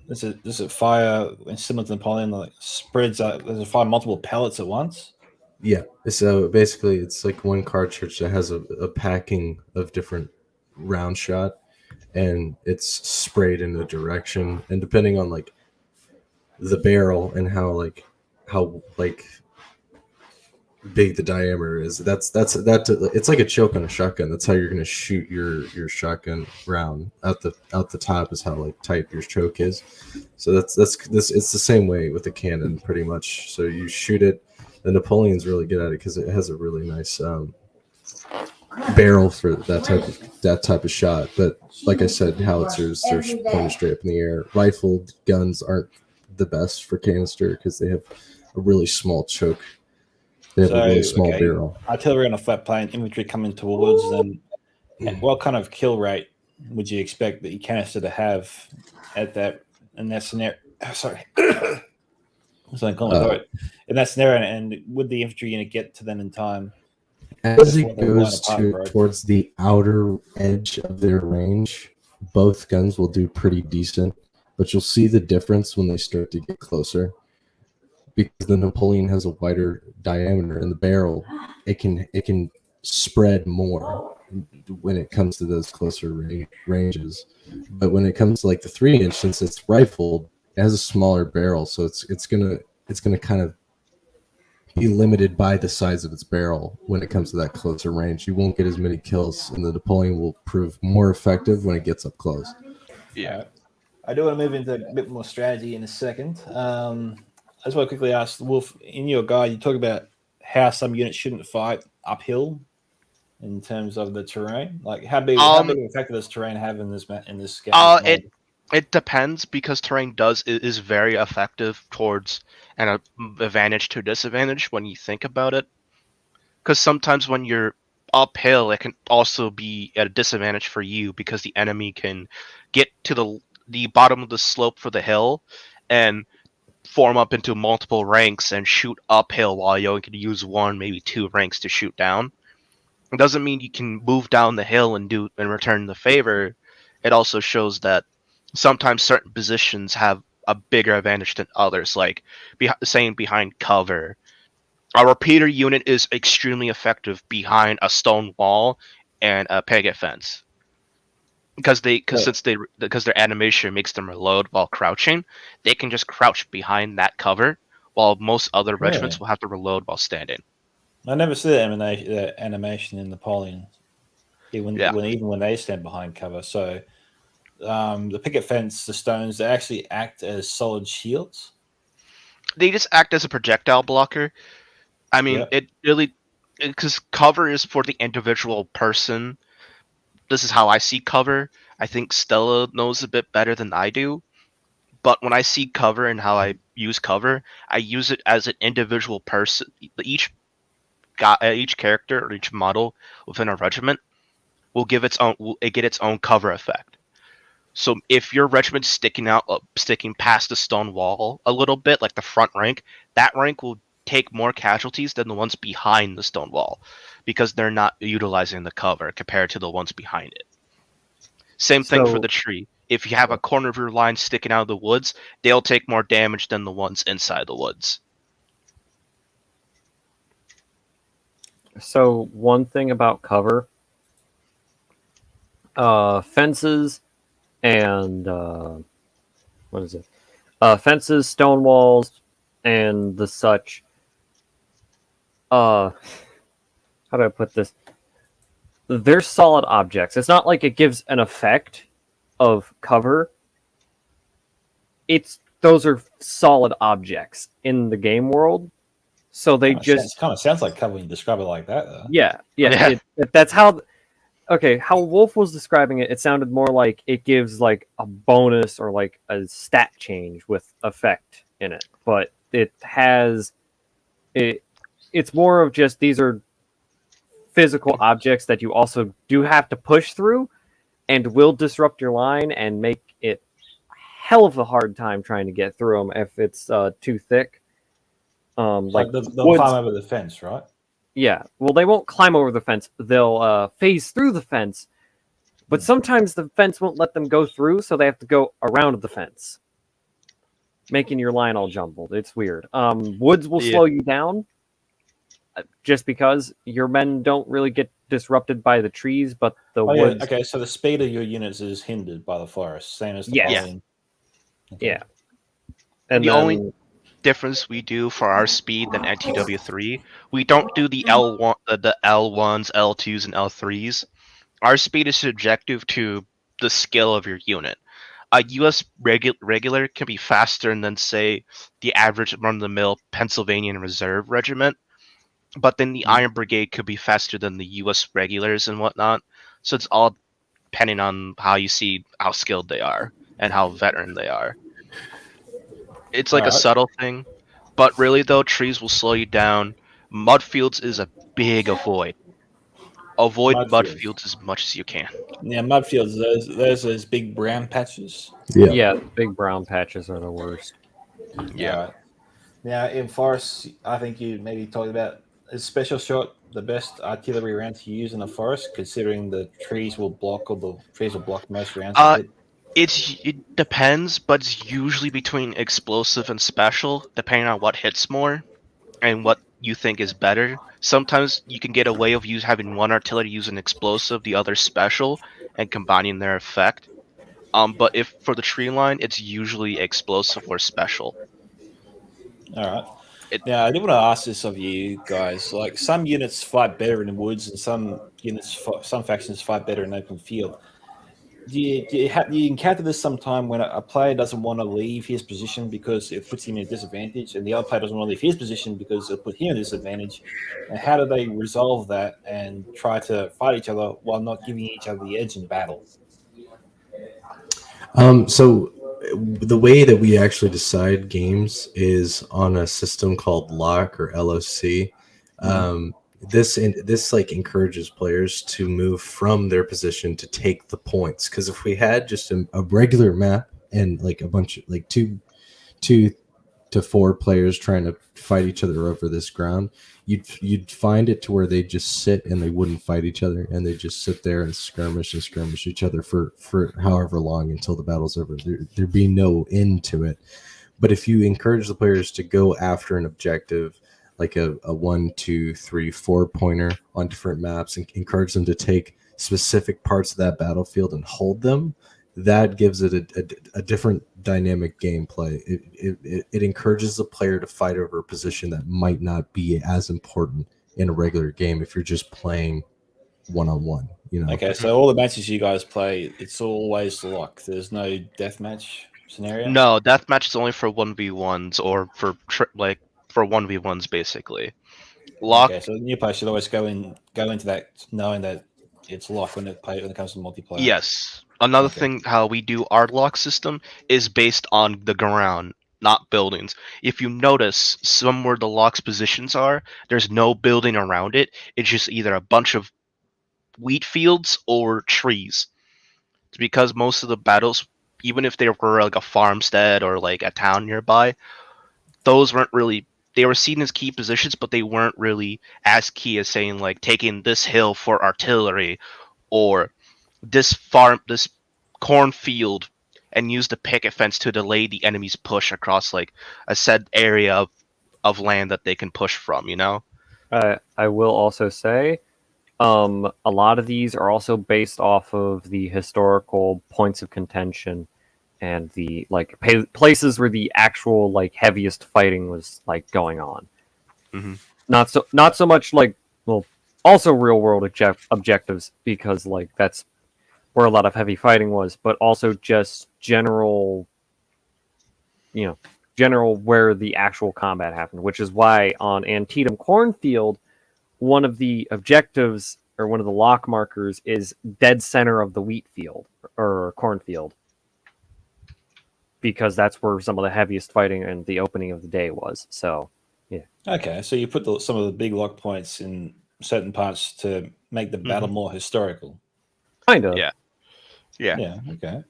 does it fire similar to Napoleon? Like spreads out? Does it fire multiple pellets at once? Yeah. So basically, it's like one cartridge that has a packing of different round shot, and it's sprayed in a direction. And depending on like the barrel and how big the diameter is, that's it's like a choke on a shotgun. That's how you're gonna shoot your shotgun round out the top is how like tight your choke is. So that's it's the same way with the cannon pretty much. So you shoot it. The Napoleon's really good at it because it has a really nice barrel for that type of shot. But like I said, howitzers, they're pointed straight up in the air. Rifled guns aren't the best for canister because they have a really small choke. They have a really small barrel. Artillery on a flat plane, infantry coming towards them. What kind of kill rate would you expect the canister to have at that in that scenario? Sorry. In that scenario, and would the infantry unit get to them in time? As it goes towards the outer edge of their range, both guns will do pretty decent, but you'll see the difference when they start to get closer. Because the Napoleon has a wider diameter in the barrel, it can spread more when it comes to those closer ranges. But when it comes to like the 3-inch, since it's rifled, it has a smaller barrel, so it's gonna kind of be limited by the size of its barrel when it comes to that closer range. You won't get as many kills, and the Napoleon will prove more effective when it gets up close. Yeah. I do want to move into a bit more strategy in a second. I just want to quickly ask Wolf, in your guide, you talk about how some units shouldn't fight uphill in terms of the terrain. Like how big of an effect does terrain have in this game? It depends because terrain is very effective towards an advantage to disadvantage when you think about it. Because sometimes when you're uphill, it can also be at a disadvantage for you because the enemy can get to the bottom of the slope for the hill and form up into multiple ranks and shoot uphill while you can use one, maybe two ranks to shoot down. It doesn't mean you can move down the hill and return the favor. It also shows that sometimes certain positions have a bigger advantage than others, like saying behind cover. A repeater unit is extremely effective behind a stone wall and a picket fence. Because their animation makes them reload while crouching, they can just crouch behind that cover, while most other regiments will have to reload while standing. I never see that animation in Napoleon, even when they stand behind cover. So the picket fence, the stones, they actually act as solid shields. They just act as a projectile blocker. I mean, it really, because cover is for the individual person. This is how I see cover. I think Stella knows a bit better than I do. But when I see cover and how I use cover, I use it as an individual person. Each character or each model within a regiment will get its own cover effect. So if your regiment's sticking past the stone wall a little bit, like the front rank, that rank will take more casualties than the ones behind the stone wall, because they're not utilizing the cover compared to the ones behind it. Same thing for the tree. If you have a corner of your line sticking out of the woods, they'll take more damage than the ones inside the woods. So one thing about cover, fences and what is it? Fences, stone walls, and the such. How do I put this? They're solid objects. It's not like it gives an effect of cover. Those are solid objects in the game world. So they just kind of sounds like cover when you describe it like that, though. yeah. Yeah. That's how. Okay, how Wolf was describing it, it sounded more like it gives like a bonus or like a stat change with effect in it, but it has it. It's more of just these are physical objects that you also do have to push through, and will disrupt your line and make it hell of a hard time trying to get through them if it's too thick. Like they'll climb over the fence, right? Yeah, well, they won't climb over the fence. They'll phase through the fence, but sometimes the fence won't let them go through, so they have to go around the fence, making your line all jumbled. It's weird. Woods will slow you down, just because your men don't really get disrupted by the trees, but the woods... Yeah. Okay, so the speed of your units is hindered by the forest, same as the Napoleon. Okay. Yeah. And the only difference we do for our speed than NTW3, we don't do the L1, the L1s, L2s, and L3s. Our speed is subjective to the skill of your unit. A U.S. regular can be faster than, say, the average run-of-the-mill Pennsylvania Reserve Regiment, but then the Iron Brigade could be faster than the U.S. regulars and whatnot. So it's all depending on how you see how skilled they are and how veteran they are. It's like a subtle thing, but really though, trees will slow you down. Mud fields is a big avoid. Avoid mud fields as much as you can. Yeah, mud fields. Those big brown patches. Yeah, big brown patches are the worst. Yeah. Now in forests, I think you maybe talked about is special shot the best artillery round to use in a forest, considering the trees will block most rounds. It depends, but it's usually between explosive and special, depending on what hits more and what you think is better. Sometimes you can get away with having one artillery use an explosive, the other special, and combining their effect. But if for the tree line, it's usually explosive or special. All right. Now, I did want to ask this of you guys. Like, some units fight better in the woods, and some factions fight better in open field. Do you encounter this sometime when a player doesn't want to leave his position because it puts him in a disadvantage, and the other player doesn't want to leave his position because it put him in a disadvantage? And how do they resolve that and try to fight each other while not giving each other the edge in battle? So the way that we actually decide games is on a system called LOC or LOC. This like encourages players to move from their position to take the points, because if we had just a regular map and like a bunch of like two to four players trying to fight each other over this ground, you'd find it to where they just sit and they wouldn't fight each other, and they just sit there and skirmish each other for however long until the battle's over. There'd be no end to it. But if you encourage the players to go after an objective, like a 1, 2, 3, 4 pointer on different maps, and encourage them to take specific parts of that battlefield and hold them, that gives it a different dynamic gameplay. It encourages the player to fight over a position that might not be as important in a regular game if you're just playing one-on-one. Okay, so all the matches you guys play, it's always lock. There's no deathmatch scenario? No, deathmatch is only for 1v1s or for 1v1s basically. Lock. Okay, so the new player should always go into that knowing that it's lock when it comes to multiplayer. Yes. Another thing, how we do our lock system is based on the ground, not buildings. If you notice, somewhere the lock's positions are, there's no building around it. It's just either a bunch of wheat fields or trees. It's because most of the battles, even if they were like a farmstead or like a town nearby, those weren't really, they were seen as key positions, but they weren't really as key as saying like taking this hill for artillery or this cornfield and use the picket fence to delay the enemy's push across like a said area of land that they can push from, I will also say, a lot of these are also based off of the historical points of contention and the places where the actual heaviest fighting was going on. Hmm. Not so much also real world objectives, because that's where a lot of heavy fighting was, but also just general where the actual combat happened, which is why on Antietam Cornfield, one of the objectives or one of the lock markers is dead center of the wheat field or cornfield, because that's where some of the heaviest fighting and the opening of the day was. So, yeah. Okay, so you put some of the big lock points in certain parts to make the battle more historical. Kind of. Yeah. Yeah. Yeah. Okay.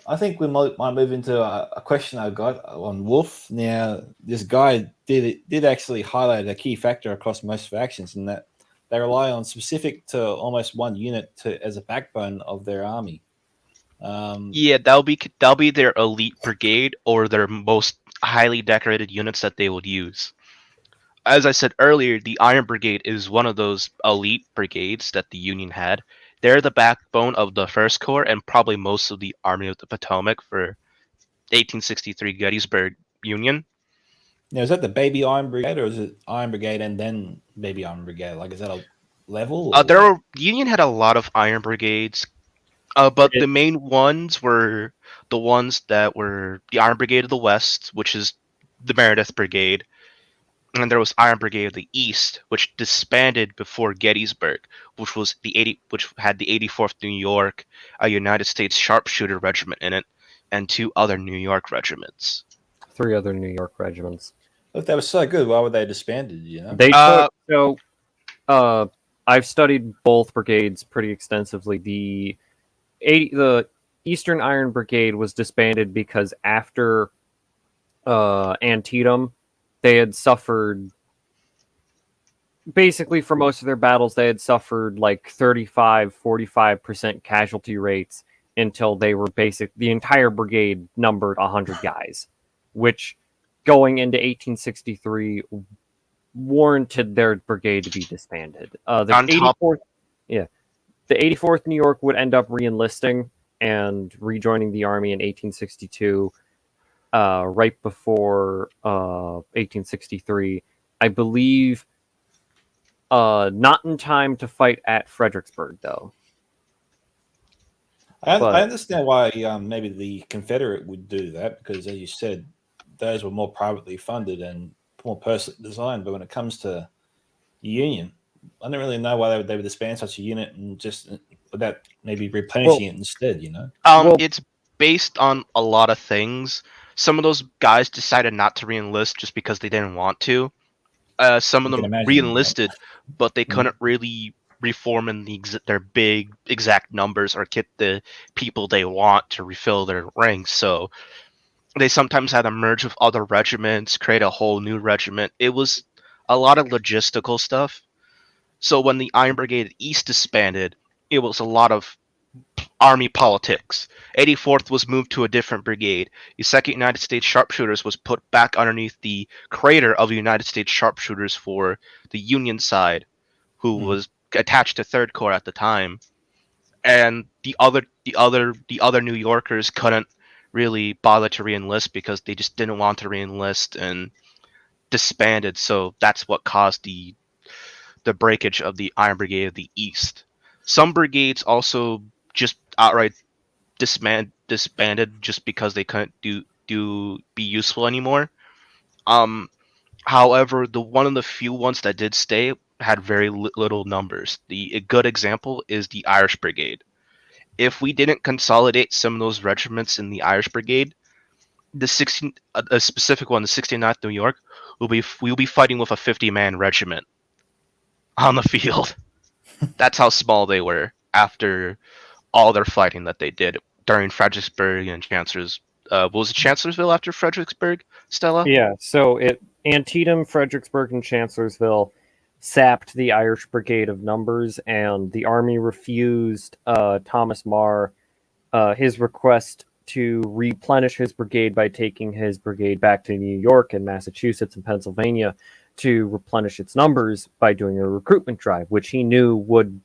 I think we might move into a question I got on Wolf. Now, this guy did actually highlight a key factor across most factions, in that they rely on specific to almost one unit as a backbone of their army. Yeah, that'll be their elite brigade or their most highly decorated units that they would use. As I said earlier, the Iron Brigade is one of those elite brigades that the Union had. They're the backbone of the First Corps and probably most of the Army of the Potomac for 1863 Gettysburg Union. Now, is that the Baby Iron Brigade, or is it Iron Brigade and then Baby Iron Brigade? Like, is that a level? Or... The Union had a lot of Iron Brigades, but the main ones were the ones that were the Iron Brigade of the West, which is the Meredith Brigade, and there was Iron Brigade of the East, which disbanded before Gettysburg, which had the 84th New York, a United States Sharpshooter Regiment in it, and 2 other New York regiments. 3 other New York regiments. Look, that was so good. Why were they disbanded? You know, They I've studied both brigades pretty extensively. The Eastern Iron Brigade was disbanded because after Antietam, they had suffered, basically for most of their battles, they had suffered 35-45% casualty rates until they were the entire brigade numbered 100 guys, which going into 1863 warranted their brigade to be disbanded. The 84th New York would end up re-enlisting and rejoining the army in 1862, right before 1863. I believe not in time to fight at Fredericksburg, though. I understand why maybe the Confederate would do that, because, as you said, those were more privately funded and more personally designed. But when it comes to Union, I don't really know why they would disband such a unit and just without maybe replenishing it instead. You know, it's based on a lot of things. Some of those guys decided not to re-enlist just because they didn't want to. Some of them re-enlisted, but they couldn't really reform in their big exact numbers or get the people they want to refill their ranks. So they sometimes had to merge with other regiments, create a whole new regiment. It was a lot of logistical stuff. So when the Iron Brigade East disbanded, it was a lot of army politics. 84th was moved to a different brigade. The 2nd United States Sharpshooters was put back underneath the crater of the United States Sharpshooters for the Union side, who was attached to 3rd Corps at the time. And the other New Yorkers couldn't really bother to re-enlist because they just didn't want to re-enlist and disbanded. So that's what caused the breakage of the Iron Brigade of the East. Some brigades also just outright disbanded just because they couldn't be useful anymore. However, one of the few ones that did stay had very little numbers. A good example is the Irish Brigade. If we didn't consolidate some of those regiments in the Irish Brigade, a specific one, the 69th New York, we'll be fighting with a 50-man regiment on the field. That's how small they were after all their fighting that they did during Fredericksburg and was it Chancellorsville after Fredericksburg, Stella? Yeah, so Antietam, Fredericksburg, and Chancellorsville sapped the Irish Brigade of numbers, and the army refused Thomas Marr his request to replenish his brigade by taking his brigade back to New York and Massachusetts and Pennsylvania, to replenish its numbers by doing a recruitment drive, which he knew would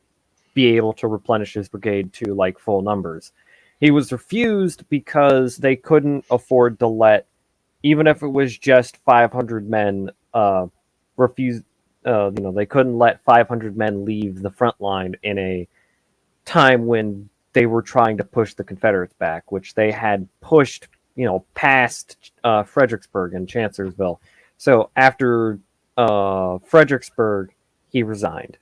be able to replenish his brigade to like full numbers. He was refused because they couldn't afford to let, even if it was just 500 men, refuse. They couldn't let 500 men leave the front line in a time when they were trying to push the Confederates back, which they had pushed, past Fredericksburg and Chancellorsville. So after Fredericksburg, he resigned.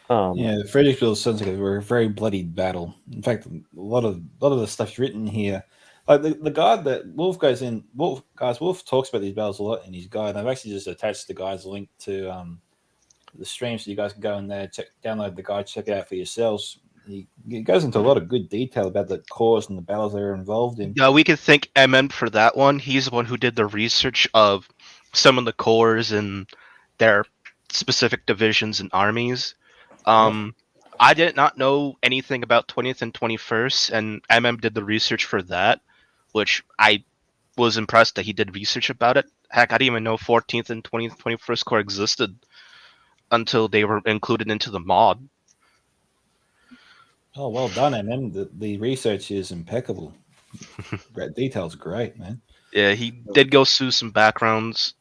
Yeah, Fredericksville sounds like a very bloody battle. In fact, a lot of the stuff's written here. Like the guide that Wolf goes in, Wolf talks about these battles a lot in his guide. I've actually just attached the guide's link to the stream, so you guys can go in there, download the guide, check it out for yourselves. He goes into a lot of good detail about the cause and the battles they were involved in. Yeah, we can thank MN for that one. He's the one who did the research of some of the corps and their specific divisions and armies. I did not know anything about 20th and 21st, and MM did the research for that, which I was impressed that he did research about it. Heck, I didn't even know 14th and 20th, 21st Corps existed until they were included into the mod. Oh, well done, MM. The research is impeccable. Great details, great, man. Yeah, he did go through some backgrounds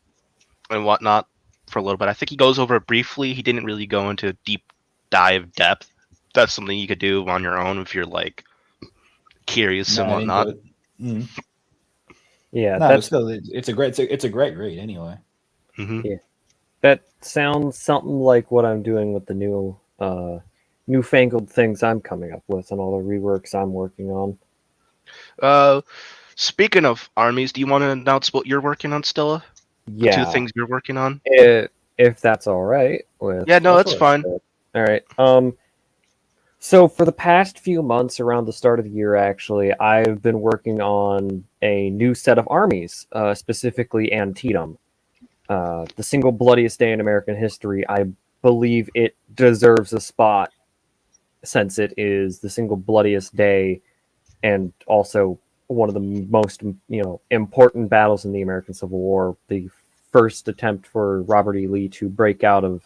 and whatnot for a little bit. I think he goes over it briefly. He didn't really go into deep dive depth. That's something you could do on your own if you're like curious and whatnot. Yeah, no, still, it's a great read anyway. Mm-hmm. Yeah, that sounds something like what I'm doing with the newfangled things I'm coming up with and all the reworks I'm working on. Speaking of armies, do you want to announce what you're working on, Stella? Yeah, the 2 things you're working on. If that's all right. Yeah, no, that's fine. All right. So for the past few months, around the start of the year, actually, I've been working on a new set of armies, specifically Antietam. The single bloodiest day in American history. I believe it deserves a spot since it is the single bloodiest day and also one of the most, important battles in the American Civil War. The first attempt for Robert E. Lee to break out of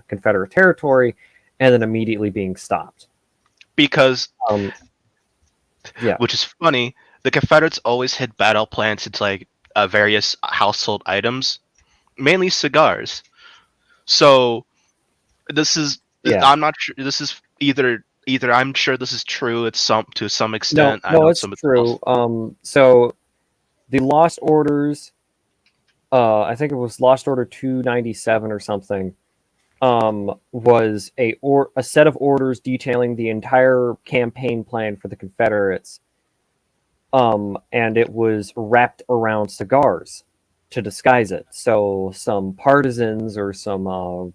Confederate territory and then immediately being stopped. Because, yeah, which is funny, the Confederates always hid battle plans into like various household items, mainly cigars. So this is, I'm not sure. This is either I'm sure this is true to some extent. No, it's true. So the Lost Orders, I think it was Lost Order 297 or something, was a set of orders detailing the entire campaign plan for the Confederates, and it was wrapped around cigars to disguise it. So some partisans or some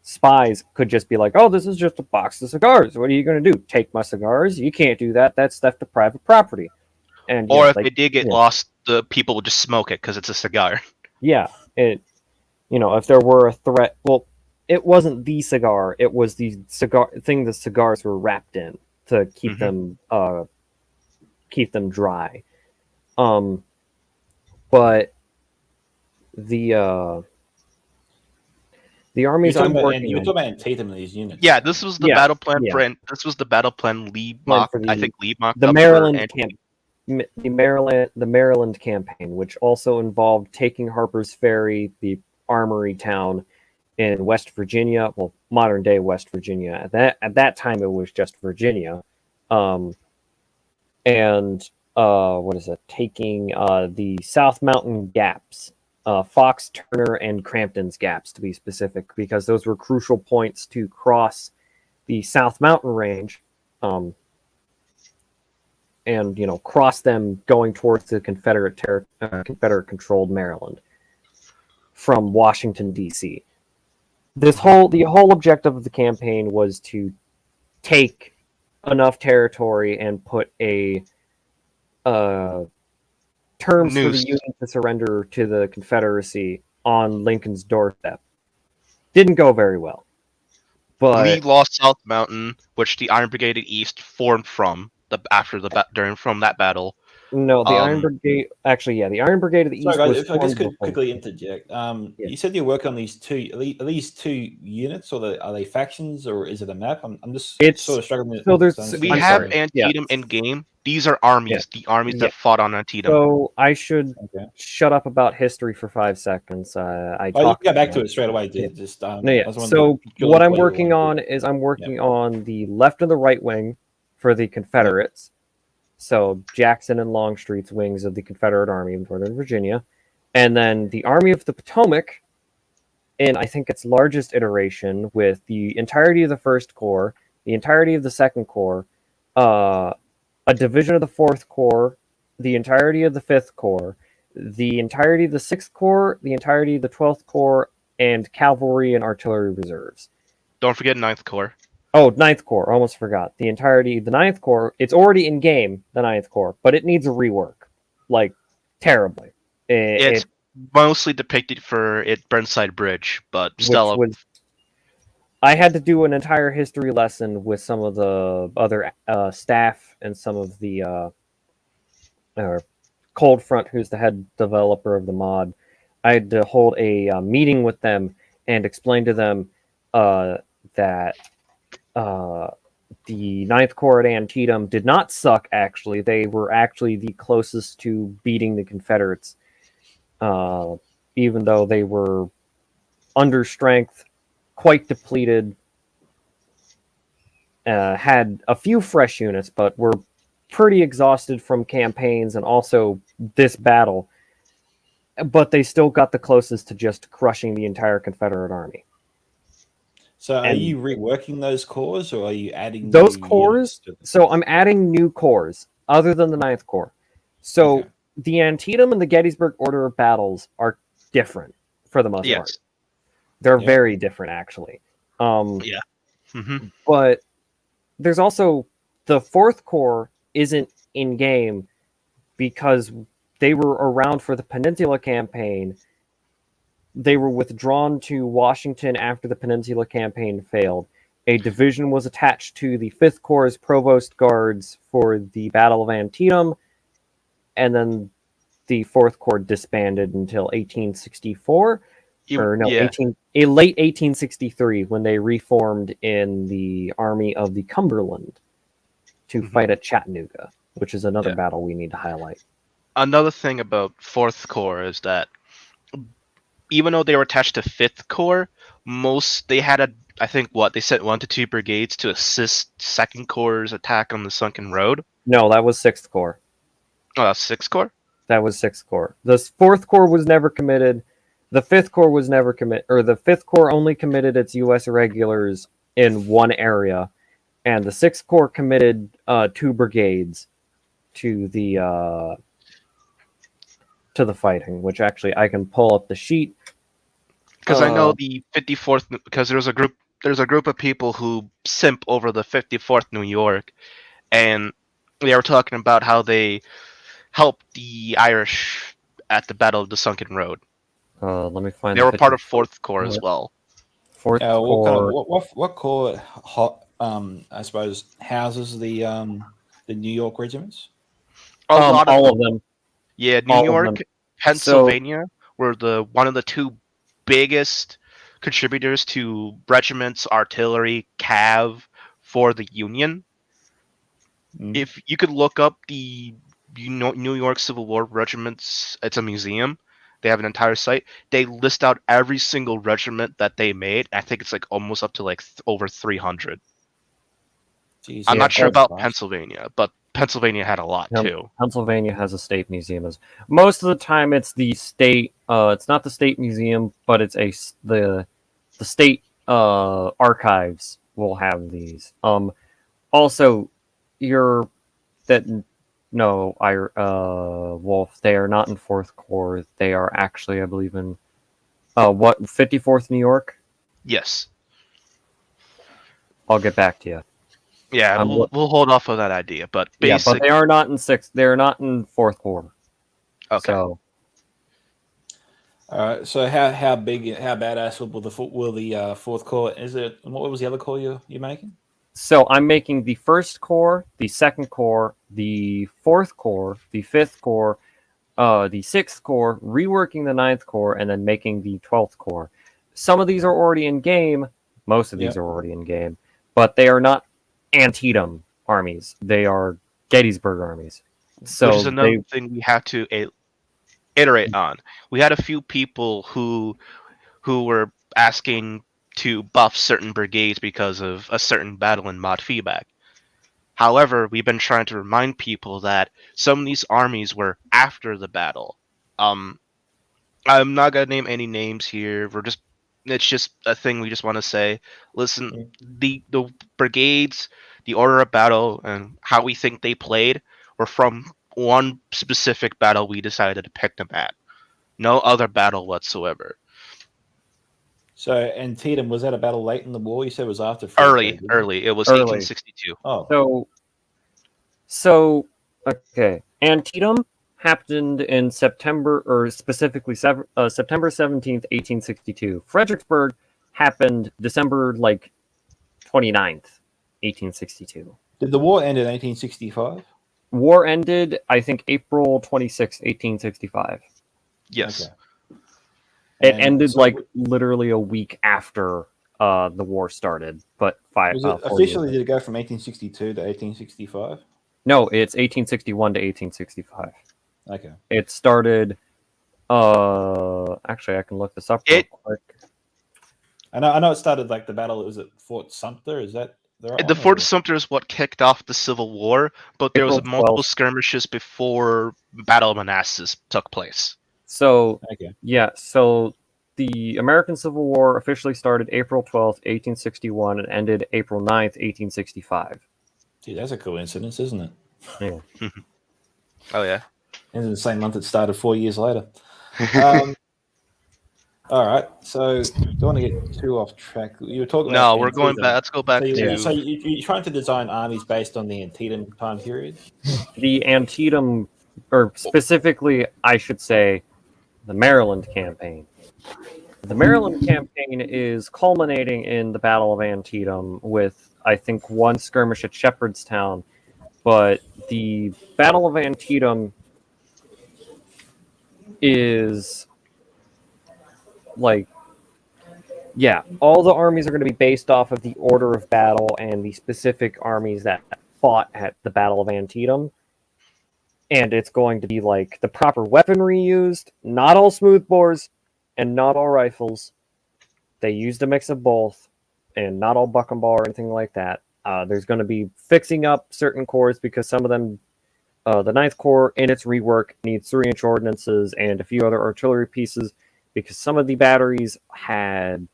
spies could just be like, "Oh, this is just a box of cigars. What are you going to do? Take my cigars? You can't do that. That's theft of private property." And or if they did get lost, the people would just smoke it because it's a cigar. Yeah, if there were a threat, well, it wasn't the cigar; it was the cigar thing the cigars were wrapped in to keep them dry. But the armies I'm working you were talking about Antietam in these units. Yeah, this was the battle plan for. This was the battle plan Lee mocked. I think Lee mocked the Maryland the Maryland campaign, which also involved taking Harper's Ferry, the armory town in West Virginia, well, modern day West Virginia. At that time, it was just Virginia, taking the South Mountain Gaps, Fox, Turner, and Crampton's Gaps to be specific, because those were crucial points to cross the South Mountain Range. And cross them going towards the Confederate-controlled Maryland from Washington D.C. The whole objective of the campaign was to take enough territory and put a terms for the Union to surrender to the Confederacy on Lincoln's doorstep. Didn't go very well. But Lee lost South Mountain, which the Iron Brigade East formed from. From that battle, No, the Iron Brigade. Actually, yeah, the Iron Brigade of the Sorry, East guys, was if I just formed could before. quickly interject. You said you work on these two. Are these two units, or are they factions, or is it a map? I'm just It's sort of struggling. so there's. to understand We I'm the have sorry. story. Antietam in game. These are armies. The armies Yeah. that fought on Antietam. So I should Okay. shut up about history for 5 seconds. I Oh, you talk can go back too to much. it straight away. Yeah. Just No, I yeah. just wanted So to what I'm where you working wanted on is I'm working on the left and the right wing for the Confederates. So Jackson and Longstreet's wings of the Confederate Army of Northern Virginia, and then the Army of the Potomac in I think its largest iteration with the entirety of the First Corps, the entirety of the Second Corps, a division of the Fourth Corps, the entirety of the Fifth Corps, the entirety of the Sixth Corps, the entirety of the 12th Corps, and cavalry and artillery reserves. Don't forget Ninth Corps. Oh, Ninth Corps, almost forgot. The entirety of the Ninth Corps, it's already in game, the Ninth Corps, but it needs a rework. Like, terribly. It's mostly depicted for Burnside Bridge, but which still. was I had to do an entire history lesson with some of the other staff and some of the Cold Front, who's the head developer of the mod. I had to hold a meeting with them and explain to them that the Ninth Corps at Antietam did not suck, actually. They were actually the closest to beating the Confederates, even though they were under strength, quite depleted, had a few fresh units, but were pretty exhausted from campaigns and also this battle. But they still got the closest to just crushing the entire Confederate army. So, are you reworking those cores, or are you adding those new cores? So I'm adding new cores other than the Ninth Corps. So the Antietam and the Gettysburg order of battles are different for the most part. They're very different, actually. But there's also the Fourth Corps isn't in game because they were around for the Peninsula Campaign. They were withdrawn to Washington after the Peninsula Campaign failed. A division was attached to the Fifth Corps' Provost Guards for the Battle of Antietam, and then the Fourth Corps disbanded until 1864. Late 1863, when they reformed in the Army of the Cumberland to fight at Chattanooga, which is another battle we need to highlight. Another thing about Fourth Corps is that even though they were attached to Fifth Corps, they had they sent 1 to 2 brigades to assist Second Corps' attack on the sunken road. No, that was Sixth Corps. Oh, that's Sixth Corps? That was Sixth Corps. The Fourth Corps was never committed. The Fifth Corps was never committed, or the Fifth Corps only committed its U.S. regulars in one area, and the Sixth Corps committed 2 brigades to the fighting, which actually I can pull up the sheet. Because I know the 54th, because there's a group of people who simp over the 54th New York, and they were talking about how they helped the Irish at the Battle of the Sunken Road. Let me find. They were part of Fourth Corps as well. Fourth Corps. What corps? I suppose houses the New York regiments. All of them. Yeah, New York, Pennsylvania were one of the 2 biggest contributors to regiments, artillery, cav for the Union. If you could look up the New York Civil War regiments, it's a museum. They have an entire site. They list out every single regiment that they made. I think it's like almost up to like over 300. Jeez, I'm not sure about Pennsylvania, but Pennsylvania had a lot too. Pennsylvania has a state museum. Most of the time, it's the state. It's not the state museum, but it's the state archives will have these. Also, Wolf. They are not in Fourth Corps. They are actually, I believe, in 54th New York. Yes. I'll get back to you. Yeah, we'll hold off of that idea, but but they are not in Sixth. They are not in Fourth Corps. Okay. All right. So how big, how badass will the Fourth Corps? Is it? What was the other corps you're making? So I'm making the first corps, the second corps, the fourth corps, the fifth corps, the sixth corps, reworking the ninth corps, and then making the 12th corps. Some of these are already in game. Most of these are already in game, but they are not Antietam armies. They are Gettysburg armies. So which is another thing we have to iterate on. We had a few people who were asking to buff certain brigades because of a certain battle in mod feedback. However, we've been trying to remind people that some of these armies were after the battle. I'm not gonna name any names here. It's just a thing we just want to say. Listen, the brigades, the order of battle, and how we think they played were from one specific battle we decided to pick them at. No other battle whatsoever. So, and Tatum, was that a battle late in the war? You said it was after Early. Fredericksburg, It was Early. 1862. Oh, So okay. Antietam happened in September, or specifically September 17th, 1862. Fredericksburg happened December 29th, 1862. did the war end in 1865? War ended, I think, April 26th, 1865. Yes. Okay. It And ended so literally a week after the war started, but Was it 4 officially years. did it go from 1862 to 1865? No, it's 1861 to 1865. Okay. It started. Actually, I can look this up real quick. I know it started like the battle. Was it Fort Sumter? Is that the right The one, Fort or- Sumter is what kicked off the Civil War, but there was April multiple 12th. skirmishes before Battle of Manassas took place. So Okay. yeah, so the American Civil War officially started April 12th, 1861, and ended April 9th, 1865. Gee, that's a coincidence, isn't it? Yeah. Oh yeah. Ended the same month it started 4 years later. All right. So don't want to get too off track. You were talking No, about we're going Antietam. back. Let's go back So, to. you're trying to design armies based on the Antietam time period? The Antietam, or specifically, I should say, the Maryland campaign. The Maryland campaign is culminating in the Battle of Antietam with, I think, one skirmish at Shepherdstown, but the Battle of Antietam is all the armies are going to be based off of the order of battle and the specific armies that fought at the Battle of Antietam. And it's going to be the proper weaponry used, not all smoothbores and not all rifles. They used a mix of both, and not all buck and ball or anything like that. There's going to be fixing up certain corps because some of them, the 9th Corps in its rework needs 3-inch ordnances and a few other artillery pieces because some of the batteries had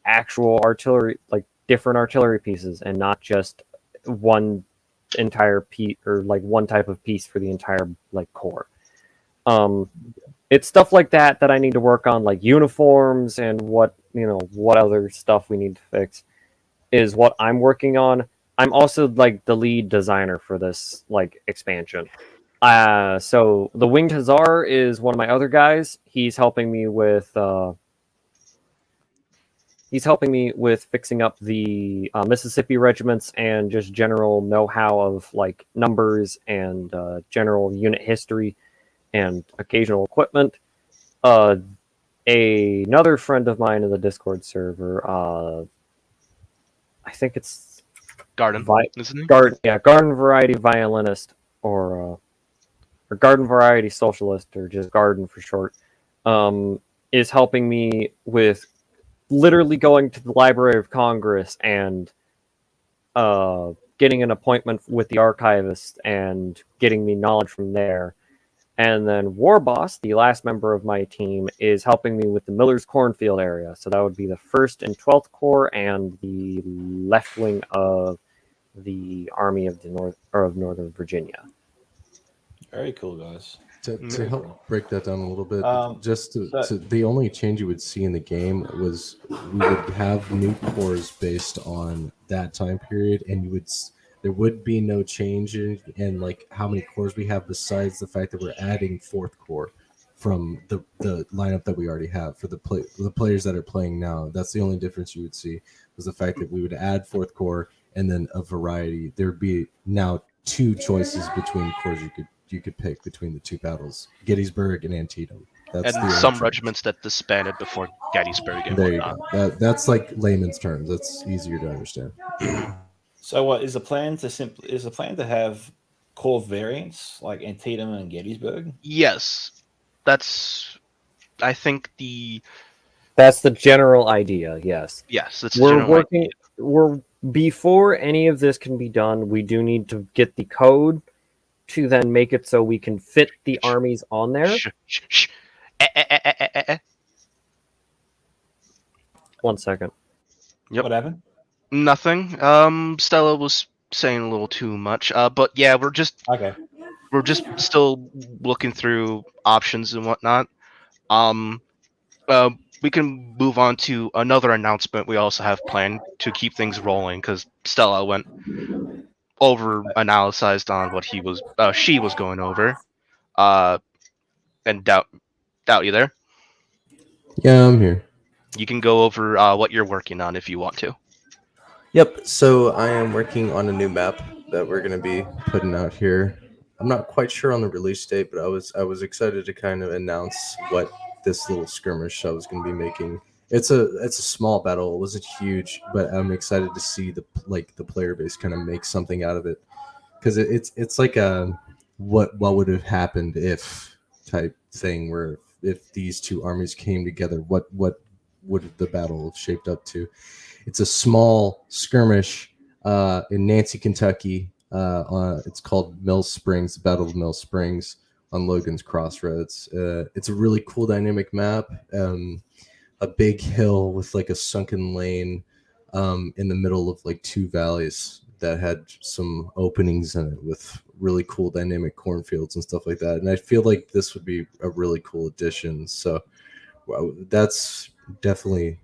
actual artillery, different artillery pieces, and not just one entire piece or one type of piece for the entire corps. It's stuff like that I need to work on, like uniforms and what other stuff we need to fix is what I'm working on. I'm also the lead designer for this expansion. So the Winged Hussar is one of my other guys. He's helping me with fixing up the Mississippi regiments and just general know-how of numbers and general unit history and occasional equipment. Another friend of mine in the Discord server, I think it's Garden, isn't he? Garden Variety Violinist, or Garden Variety Socialist, or just Garden for short, is helping me with literally going to the Library of Congress and getting an appointment with the archivist and getting me knowledge from there. And then Warboss, the last member of my team, is helping me with the Miller's Cornfield area. So that would be the 1st and 12th Corps and the left wing of the Army of Northern Virginia. Very cool, guys. To help break that down a little bit, the only change you would see in the game was we would have new cores based on that time period, and there would be no change in how many cores we have, besides the fact that we're adding 4th Corps from the lineup that we already have for the players that are playing now. That's the only difference you would see, was the fact that we would add 4th Corps and then a variety. There'd be now two choices between corps you could pick between the two battles: Gettysburg and Antietam. That's And the some change. regiments that disbanded before Gettysburg and There you whatnot. go. That's like layman's terms. That's easier to understand. So, what is the plan to have core variants like Antietam and Gettysburg? Yes, that's. I think That's the general idea. Yes, that's the we're general working. idea. We're before any of this can be done. We do need to get the code to then make it so we can fit the armies on there. Shh, shh, shh. Eh, eh, eh, eh, eh, eh. 1 second. Yep. What happened? Nothing. Stella was saying a little too much. But yeah, we're just Okay. still looking through options and whatnot. We can move on to another announcement we also have planned to keep things rolling because Stella went over analyzed on what she was going over. And doubt you there. Yeah, I'm here. You can go over what you're working on if you want to. Yep. So I am working on a new map that we're going to be putting out here. I'm not quite sure on the release date, but I was excited to kind of announce what this little skirmish I was going to be making. It's a small battle. It wasn't huge, but I'm excited to see the player base kind of make something out of it, because it's like a what would have happened if type thing, where if these two armies came together, what would the battle have shaped up to. It's a small skirmish in Nancy, Kentucky. It's called Mill Springs, the Battle of Mill Springs on Logan's Crossroads. It's a really cool dynamic map. A big hill with like a sunken lane in the middle of like two valleys that had some openings in it with really cool dynamic cornfields and stuff like that. And I feel like this would be a really cool addition. So that's definitely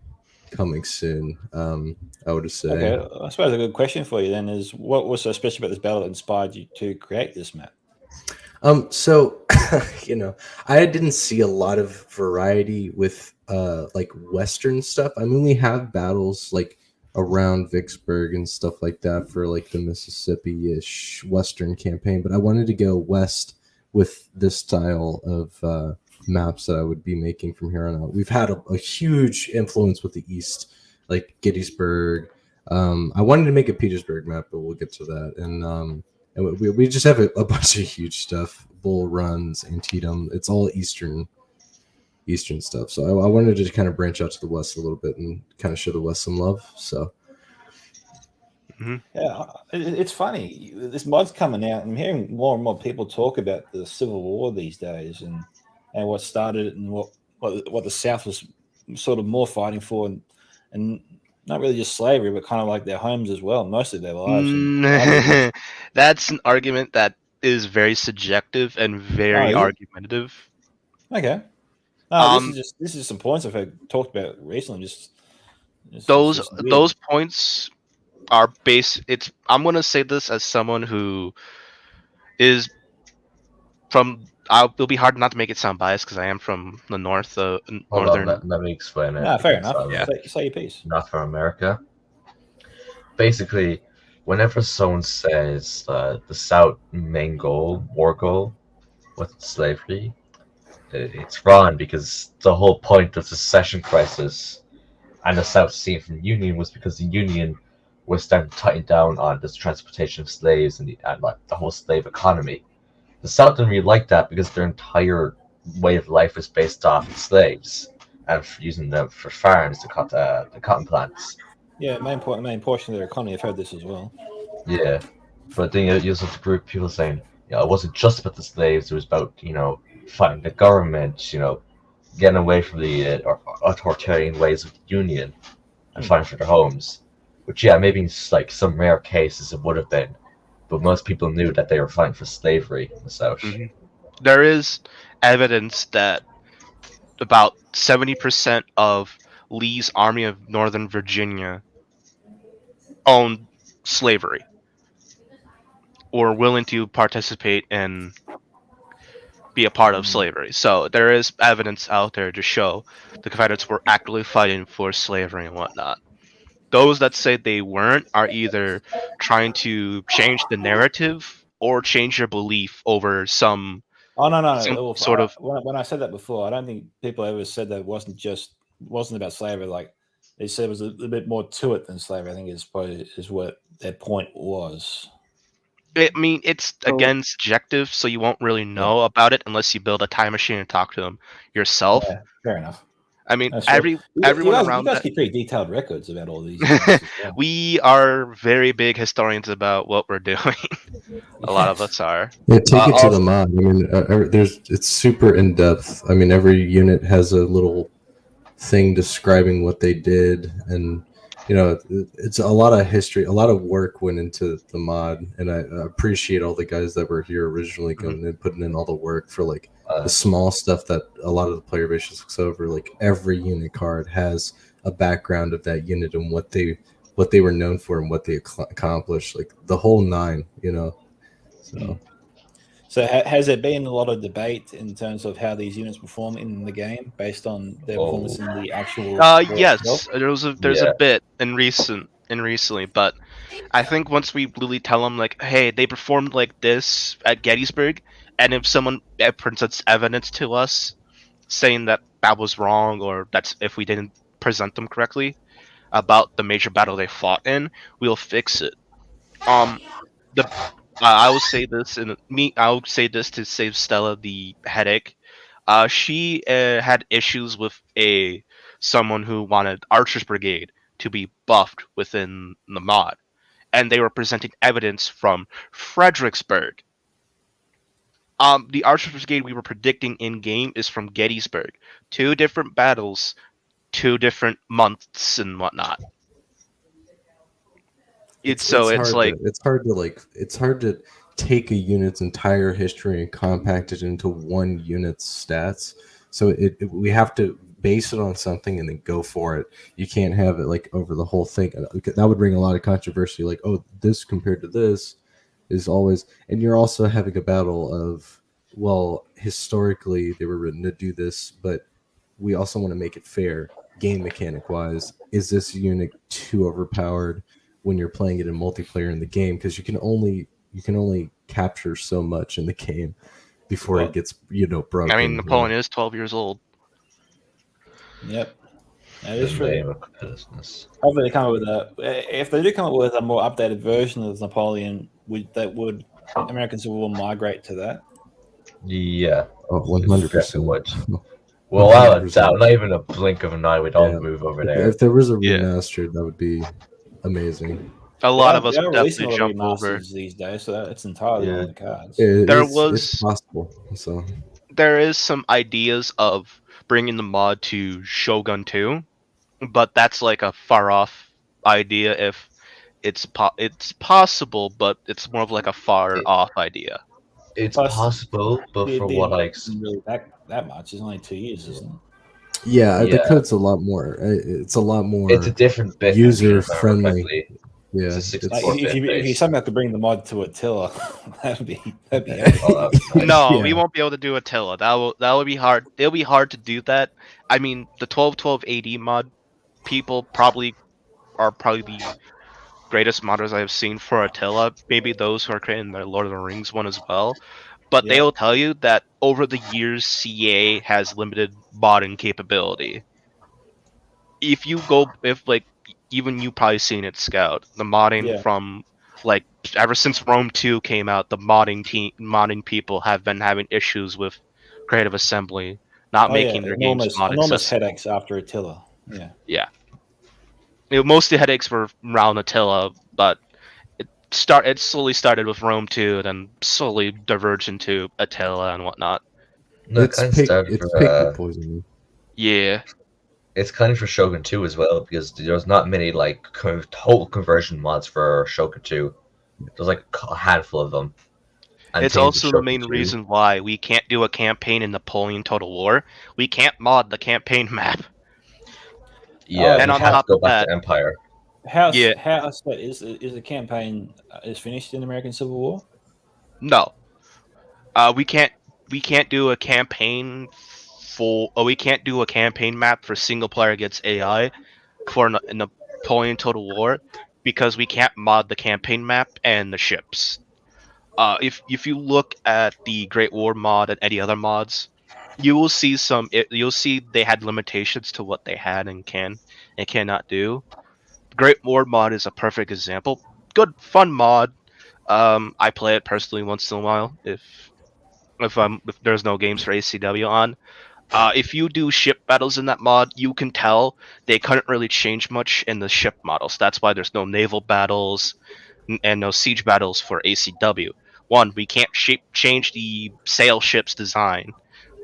coming soon. I would say. Okay, I suppose a good question for you then is, what was so special about this battle that inspired you to create this map? So I didn't see a lot of variety with like Western stuff. I mean, we have battles like around Vicksburg and stuff like that for like the Mississippi-ish Western campaign, but I wanted to go west with this style of maps that I would be making from here on out. We've had a huge influence with the East, like Gettysburg. I wanted to make a Petersburg map, but we'll get to that. And we just have a bunch of huge stuff. Bull Runs, Antietam. It's all Eastern stuff. So I wanted to kind of branch out to the West a little bit and kind of show the West some love. So. Yeah, it's funny. This mod's coming out. I'm hearing more and more people talk about the Civil War these days and what started it and what the South was sort of more fighting for, and not really just slavery, but kind of like their homes as well, most of their lives. That's an argument that is very subjective and very argumentative. Okay. No, this is some points I've heard talked about recently. Those points are I'm gonna say this as someone who is from. It'll be hard not to make it sound biased because I am from the north, northern. Let me explain it. No, fair enough. Yeah. Say your piece. Not from America. Basically, whenever someone says the South main war goal with slavery, it's wrong, because the whole point of the secession crisis and the South seceding from the Union was because the Union was starting to tighten down on this transportation of slaves and the whole slave economy. The South didn't really like that because their entire way of life was based off of slaves and using them for farms to cut the cotton plants. Yeah, main portion of their economy. I've heard this as well. Yeah, but then you also have a group of people saying, it wasn't just about the slaves. It was about fighting the government, getting away from the authoritarian ways of the Union and fighting for their homes. Which, maybe in like some rare cases it would have been, but most people knew that they were fighting for slavery in the South. Mm-hmm. There is evidence that about 70% of Lee's Army of Northern Virginia owned slavery or willing to participate and be a part of slavery. So there is evidence out there to show the Confederates were actively fighting for slavery and whatnot. those that say they weren't are either trying to change the narrative or change your belief over some Oh no. Wolf, sort of. when I said that before, I don't think people ever said that it wasn't about slavery. Like they said, it was a little bit more to it than slavery. I think is what their point was. I mean, it's So- again subjective, so you won't really know about it unless you build a time machine and talk to them yourself. Yeah, fair enough. I mean, That's fair. everyone you around guys that. keep pretty detailed records about all these things as well. We are very big historians about what we're doing. A lot of us are. Yeah, take it to Also- the mod. I mean, it's super in depth. I mean, every unit has a little thing describing what they did, and it's a lot of history, a lot of work went into the mod, and I appreciate all the guys that were here originally going in, putting in all the work for like the small stuff that a lot of the player base just looks over. Like every unit card has a background of that unit and what they were known for and what they accomplished, like the whole nine. So has there been a lot of debate in terms of how these units perform in the game based on their performance in the actual? war Yes, itself? there's a bit in recently, but I think once we really tell them like, hey, they performed like this at Gettysburg, and if someone presents evidence to us saying that that was wrong or that's if we didn't present them correctly about the major battle they fought in, we'll fix it. The I will say this I'll say this to save Stella the headache. She had issues with someone who wanted Archer's Brigade to be buffed within the mod, and they were presenting evidence from Fredericksburg. The Archer's Brigade we were predicting in game is from Gettysburg. 2 different battles, 2 different months and whatnot. It's hard to take a unit's entire history and compact it into one unit's stats. So we have to base it on something and then go for it. You can't have it like over the whole thing. That would bring a lot of controversy. Like, oh, this compared to this is always, and you're also having a battle of, well, historically they were written to do this, but we also want to make it fair, game mechanic wise. Is this unit too overpowered when you're playing it in multiplayer in the game? Because you can only capture so much in the game before it gets broken. I mean, Napoleon is 12 years old. Yep, that is true. Name of business. Hopefully, they come up with if they do come up with a more updated version of Napoleon, would American Civil War migrate to that? Yeah. Oh, 100%. Would. Well, without a doubt, not even a blink of an eye, we'd all move over there. If there was a remastered, that would be amazing. A lot of us would would definitely jump over. These days, so it's entirely on the cards. It's possible. So there is some ideas of bringing the mod to Shogun 2, but that's like a far off idea. If it's possible, but it's more of like a far off idea. It's possible, but for what I really that much, it's only 2 years, isn't it? Yeah, the code's a lot more. It's a lot more. It's a different bit user friendly. Yeah, it's a if you somehow have to bring the mod to Attila, that'd be No, we won't be able to do Attila. That would be hard. It'll be hard to do that. I mean, the 1212 AD mod people probably the greatest modders I have seen for Attila. Maybe those who are creating the Lord of the Rings one as well. But they will tell you that over the years, CA has limited modding capability. Even you probably seen it, Scout. The modding from ever since Rome 2 came out, the modding people have been having issues with Creative Assembly not making their games mod enormous accessible. headaches after Attila. Yeah. Most of the headaches were around Attila, but it slowly started with Rome 2, then slowly diverged into Attila and whatnot. No, it's pig poisoning. Yeah. It's kind of for Shogun 2 as well, because there's not many total conversion mods for Shogun 2. There's like a handful of them. And it's also the main reason why we can't do a campaign in Napoleon Total War. We can't mod the campaign map. Yeah, and on top of that, Empire. How is the campaign is finished in American Civil War? No, we can't do a campaign we can't do a campaign map for single player against AI for Napoleon Total War because we can't mod the campaign map and the ships. If you look at the Great War mod and any other mods, you will see you'll see they had limitations to what they had and can and cannot do. Great War mod is a perfect example. Good fun mod. I play it personally once in a while if there's no games for ACW on. If you do ship battles in that mod, you can tell they couldn't really change much in the ship models. That's why there's no naval battles and no siege battles for ACW. One, we can't change the sail ship's design.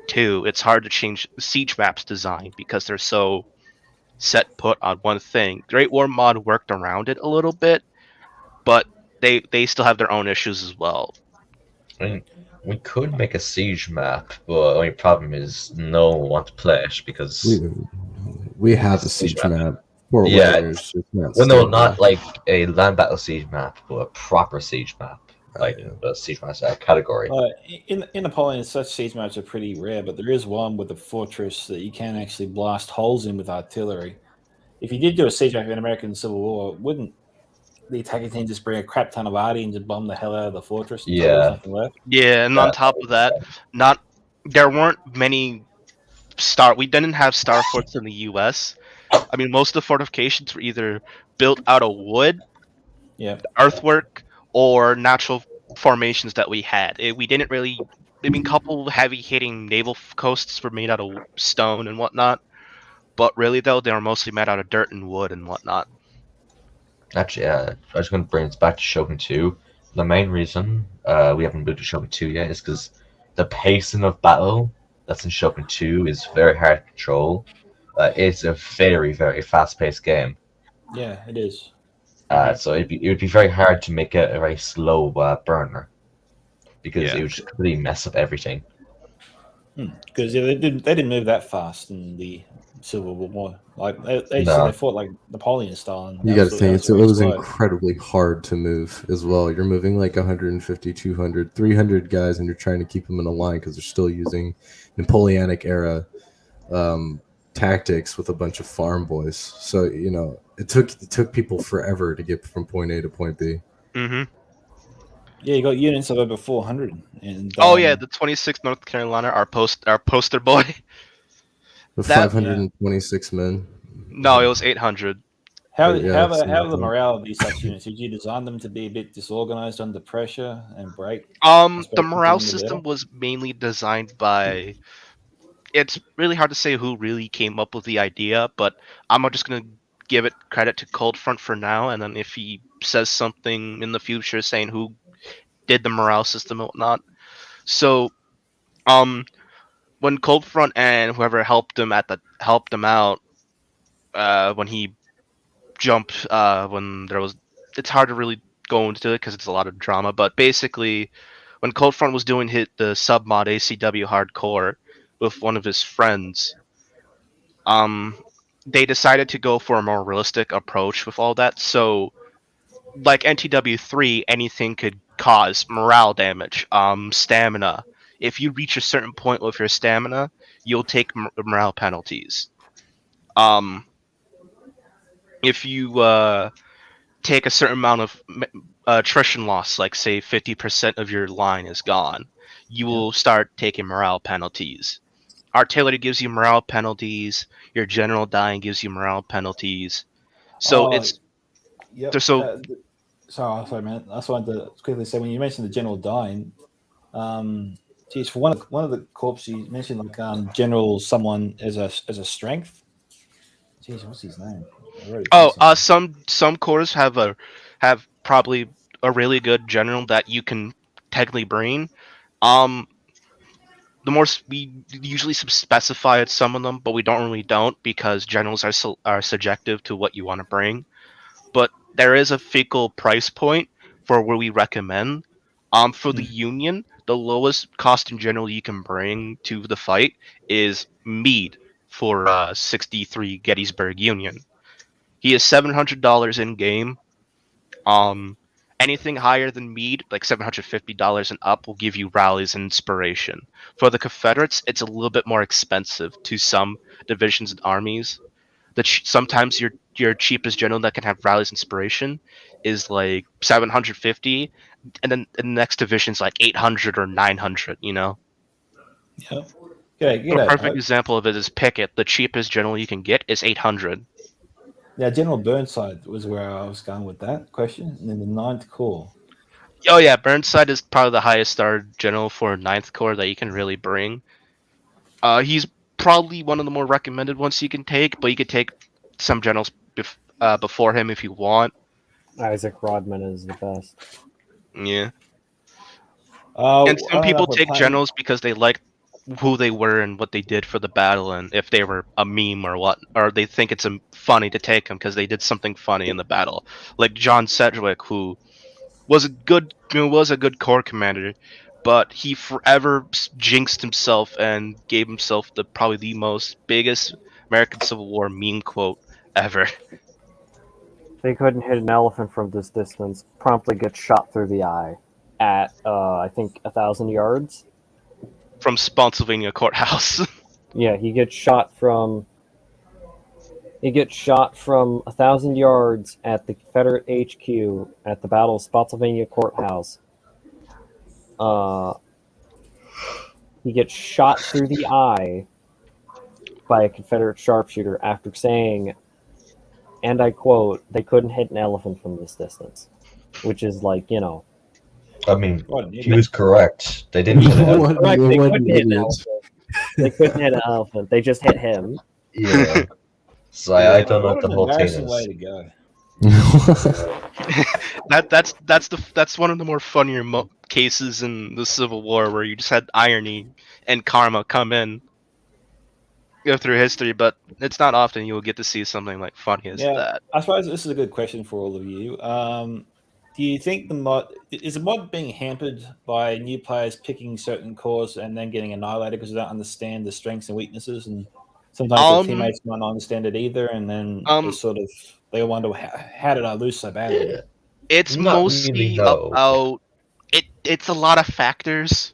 Two, it's hard to change the siege map's design because they're so set put on one thing. Great War mod worked around it a little bit, but they still have their own issues as well. I mean, we could make a siege map, but the only problem is no one wants to play it because we have a siege map for Yeah. warriors. It's not well, no, stable. not like a land battle siege map, but a proper siege map, like Yeah. a siege map category. In Napoleon, such siege maps are pretty rare, but there is one with a fortress that you can actually blast holes in with artillery. If you did do a siege map in American Civil War, wouldn't the attacking team just bring a crap ton of arty and just bomb the hell out of the fortress until Yeah. there's nothing left? Yeah, and on top of that, there weren't many we didn't have star forts in the US. I mean, most of the fortifications were either built out of wood, Yeah. earthwork, or natural formations that we had. We didn't really. I mean, couple heavy hitting naval coasts were made out of stone and whatnot, but really though they were mostly made out of dirt and wood and whatnot. Actually, I was going to bring us back to Shogun 2. The main reason we haven't moved to Shogun 2 yet is because the pacing of battle that's in Shogun 2 is very hard to control. It's a very, very fast-paced game. Yeah, it is. So it would be very hard to make it a very slow burner because Yeah. it would just completely mess up everything. Because they didn't move that fast in the Civil War. Like they No. fought like Napoleon style. And You that got to was- think that it's, it was slow. incredibly hard to move as well. You're moving like 150, 200, 300 guys, and you're trying to keep them in a line because they're still using Napoleonic era tactics with a bunch of farm boys. So it took people forever to get from point A to point B. Mm-hmm. Yeah, you got units of over 400. And Oh yeah, the 26th North Carolina, our poster boy. With That- 526 men. No, it was 800. How Yeah, the something like that. morale of these such units? Did you design them to be a bit disorganized under pressure and break? The Especially morale in the system battle? was mainly designed by. It's really hard to say who really came up with the idea, but I'm just gonna give it credit to Cold Front for now, and then if he says something in the future saying who did the morale system and whatnot. So, when Cold Front and whoever helped him out, when he jumped, when there was, it's hard to really go into it because it's a lot of drama. But basically, when Cold Front was doing the sub mod ACW Hardcore with one of his friends, they decided to go for a more realistic approach with all that. So, like NTW3, anything could cause morale damage, stamina. If you reach a certain point with your stamina, you'll take morale penalties. If you take a certain amount of attrition loss, like say 50% of your line is gone, you will start taking morale penalties. Artillery gives you morale penalties. Your general dying gives you morale penalties. So it's Yep. so- Sorry, man. I just wanted to quickly say when you mentioned the general dying, geez, for one of the corps you mentioned like general someone as a strength. Jeez, what's his name? I wrote it down somewhere. some corps have probably a really good general that you can technically bring. The more we usually specify at some of them, but we don't because generals are subjective to what you want to bring. But there is a fickle price point for where we recommend. For the Union, the lowest cost in general you can bring to the fight is Meade for 63 Gettysburg Union. He is $700 in game. Anything higher than Meade, like $750 and up, will give you rallies and inspiration. For the Confederates, it's a little bit more expensive to some divisions and armies. That sometimes your cheapest general that can have rallies inspiration is like 750, and then the next division's like 800 or 900. You know, Yeah. Okay, a g'day, perfect Pope. example of it is Pickett. The cheapest general you can get is 800. Now, General Burnside was where I was going with that question. And then the 9th Corps. Oh yeah, Burnside is probably the highest star general for 9th Corps that you can really bring. He's probably one of the more recommended ones you can take, but you could take some generals before him if you want. Isaac Rodman is the best. Yeah. I And some don't know people if we're take playing- generals because they like who they were and what they did for the battle, and if they were a meme or what, or they think it's funny to take them because they did something funny in the battle. Like John Sedgwick, who was a good corps commander, but he forever jinxed himself and gave himself probably the most biggest American Civil War meme quote ever. They couldn't hit an elephant from this distance. Promptly gets shot through the eye at I think 1,000 yards. From Spotsylvania Courthouse. Yeah, he gets shot from 1,000 yards at the Confederate HQ at the Battle of Spotsylvania Courthouse. He gets shot through the eye by a Confederate sharpshooter after saying, and I quote, "They couldn't hit an elephant from this distance," which is like, you know. I mean, Right, he was correct. They didn't hit it. What- Correct, they what couldn't hit an idiots. elephant. They couldn't hit an elephant. They just hit him. Yeah. So I don't know what the an whole thing embarrassing way is. to go. That's one of the more funnier cases in the Civil War where you just had irony and karma come in, go through history, but it's not often you will get to see something like funny as Yeah. that. I suppose this is a good question for all of you. Do you think the mod being hampered by new players picking certain cores and then getting annihilated because they don't understand the strengths and weaknesses, and sometimes their teammates might not understand it either, and then they wonder how did I lose so badly? Yeah. It's Not mostly really, no. about it's a lot of factors,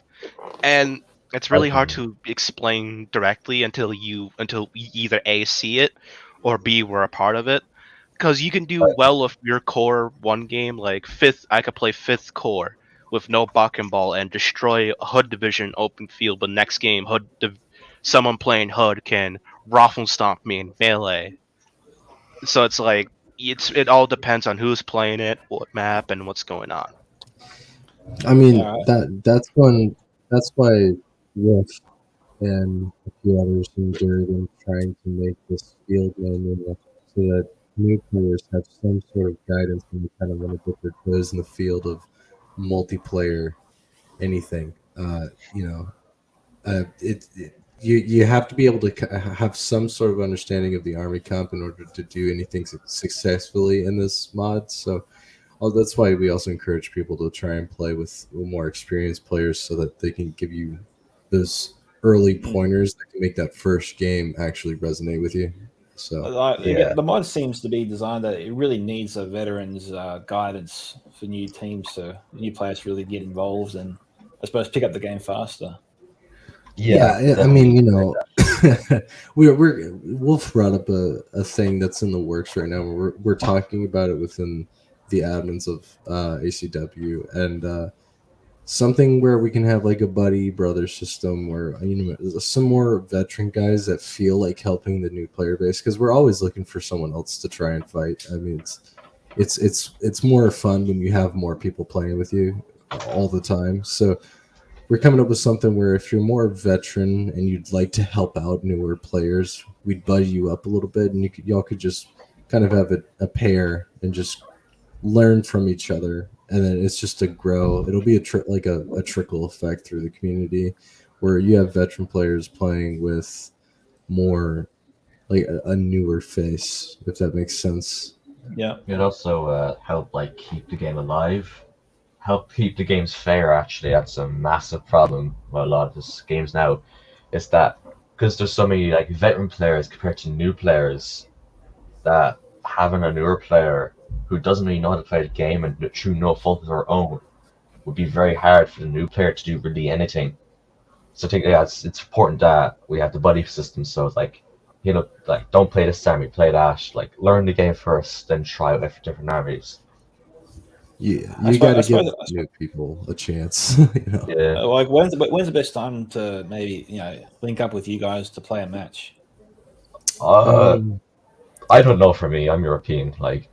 and it's really hard Okay. to explain directly until you either A, see it, or B, were a part of it. Because you can do well with your core one game, like I could play 5th Corps with no buck and ball and destroy a Hood division open field, but next game someone playing Hood can raffle stomp me in melee. So it's like it all depends on who's playing it, what map, and what's going on. I mean, Alright. that's why Wolf and a few others in Durban trying to make this field manual so that new players have some sort of guidance when they kind of want to dip their toes in the field of multiplayer anything. You have to be able to have some sort of understanding of the army comp in order to do anything successfully in this mod. So that's why we also encourage people to try and play with more experienced players so that they can give you those early pointers that can make that first game actually resonate with you. So The mod seems to be designed that it really needs a veteran's guidance for new teams, so new players really get involved and I suppose pick up the game faster. Yeah, I mean, we're Wolf brought up a thing that's in the works right now. We're talking about it within the admins of ACW, and something where we can have like a buddy brother system where some more veteran guys that feel like helping the new player base, because we're always looking for someone else to try and fight. I mean, it's more fun when you have more people playing with you all the time. So we're coming up with something where if you're more veteran and you'd like to help out newer players, we'd buddy you up a little bit, and y'all could just kind of have a pair and just learn from each other, and then it's just to grow. It'll be a trickle effect through the community, where you have veteran players playing with more like a newer face, if that makes sense. Yeah, it also help keep the game alive, help keep the games fair. Actually, that's a massive problem with a lot of these games now. Is that because there's so many veteran players compared to new players, that having a newer player who doesn't really know how to play the game and through no fault of their own would be very hard for the new player to do really anything. So I think it's important that we have the buddy system. So it's like don't play this army, play that. Like learn the game first, then try out different armies. Yeah, I you got to suppose- give new people a chance. Yeah. like when's the best time to maybe link up with you guys to play a match? I don't know. For me, I'm European. Like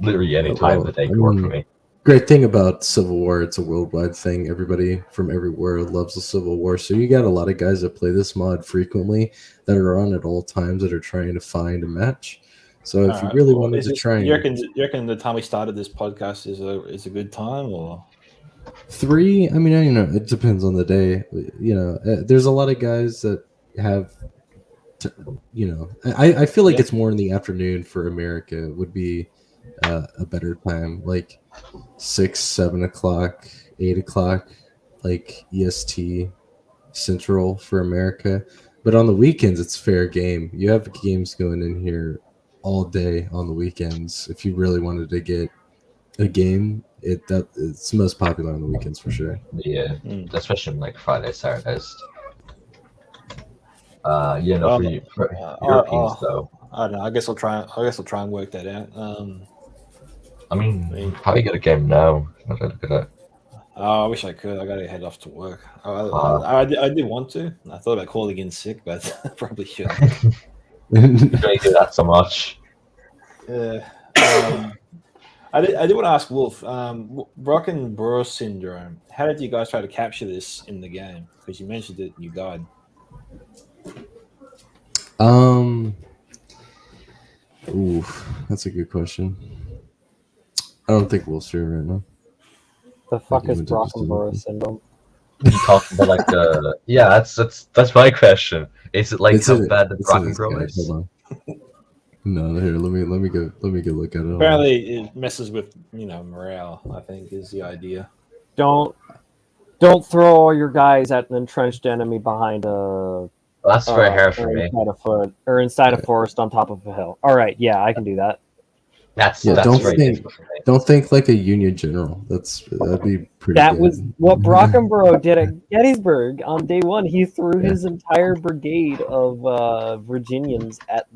literally any time of the day could work for me. Great thing about Civil War, it's a worldwide thing. Everybody from everywhere loves the Civil War. So you got a lot of guys that play this mod frequently that are on at all times that are trying to find a match. So if you really wanted to try, you reckon the time we started this podcast is a good time, or 3? I mean, it depends on the day. There's a lot of guys that have. I feel like it's more in the afternoon for America would be a better time, like 6, 7 o'clock, 8 o'clock, like EST Central for America. But on the weekends, it's fair game. You have games going in here all day on the weekends. If you really wanted to get a game, it's most popular on the weekends for sure. Yeah, especially like Fridays, Saturdays. For Europeans though. I don't know. I guess I'll try and work that out. I mean, probably get a game now. Look at it. I wish I could. I got to head off to work. I did want to. I thought about calling in sick, but I probably shouldn't. You don't do that so much. Yeah. I did want to ask Wolf, Brockenborough syndrome. How did you guys try to capture this in the game? Because you mentioned it in your guide. That's a good question. I don't think Wolf's here right now. The fuck is Brockenborough syndrome? You talking about like the that's my question. Is it like how bad the Brockenborough is? Hold on. No, here, let me go look at it. Apparently, it messes with morale. I think is the idea. Don't throw all your guys at an entrenched enemy behind a. That's very hard for me. Inside a forest on top of a hill. All right, yeah, I can do that. Don't think like a Union general. That'd be pretty. That good. was what Brockenborough did at Gettysburg on day one. He threw his entire brigade of Virginians at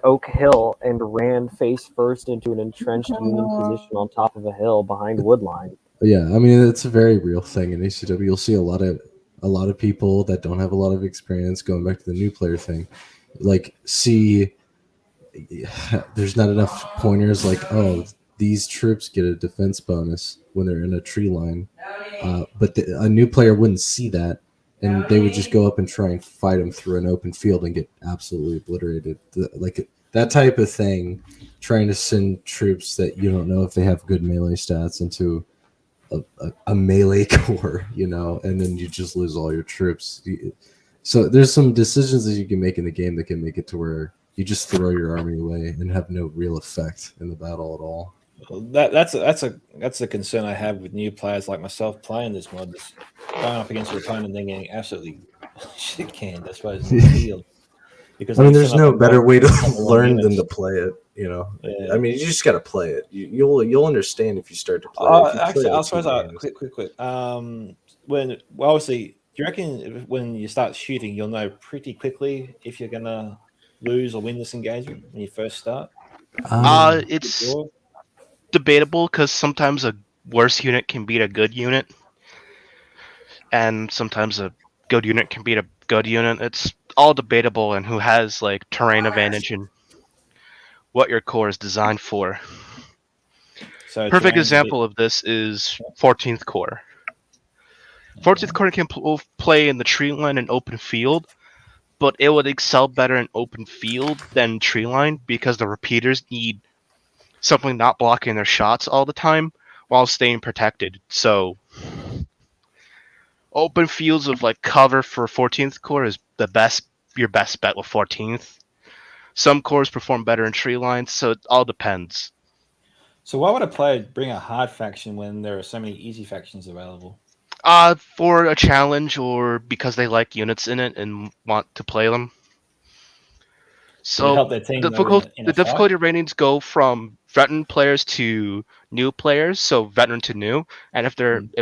Oak Hill and ran face first into an entrenched Union position on top of a hill behind woodline. Yeah, I mean it's a very real thing in ACW. You'll see a lot of people that don't have a lot of experience going back to the new player thing. Like there's not enough pointers like, oh, these troops get a defense bonus when they're in a tree line. But a new player wouldn't see that, and they would just go up and try and fight them through an open field and get absolutely obliterated. Like that type of thing, trying to send troops that you don't know if they have good melee stats into a melee corps, and then you just lose all your troops. So there's some decisions that you can make in the game that can make it to where you just throw your army away and have no real effect in the battle at all. Well, that's a concern I have with new players like myself playing this mod. Just going up against your opponent and then getting absolutely shit canned, I suppose, in the field. Because there's no better way to learn than to play it. Yeah. I mean, you just got to play it. You'll understand if you start to play it. Actually, I suppose quick. Obviously, do you reckon when you start shooting, you'll know pretty quickly if you're gonna lose or win this engagement when you first start? It's debatable because sometimes a worse unit can beat a good unit, and sometimes a good unit can beat a good unit. It's all debatable, and who has like terrain advantage and what your core is designed for. So perfect example of this is 14th Corps. 14th Corps can play in the tree line and open field, but it would excel better in open field than tree line because the repeaters need something not blocking their shots all the time while staying protected. So open fields of like cover for 14th Corps is your best bet with 14th. Some cores perform better in tree lines, so it all depends. So why would a player bring a hard faction when there are so many easy factions available? For a challenge or because they like units in it and want to play them. So the difficulty ratings go from veteran players to new players, so veteran to new. And if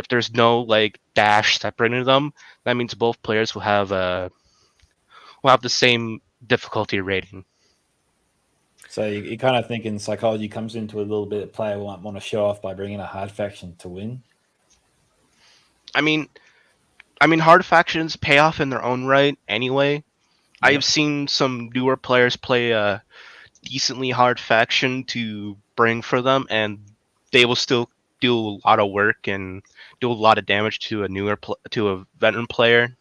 there's no like dash separating them, that means both players will have will have the same difficulty rating. So you're kind of thinking psychology comes into a little bit. A player might want to show off by bringing a hard faction to win. I mean, hard factions pay off in their own right anyway. I have seen some newer players play a decently hard faction to bring for them, and they will still do a lot of work and do a lot of damage to a veteran player.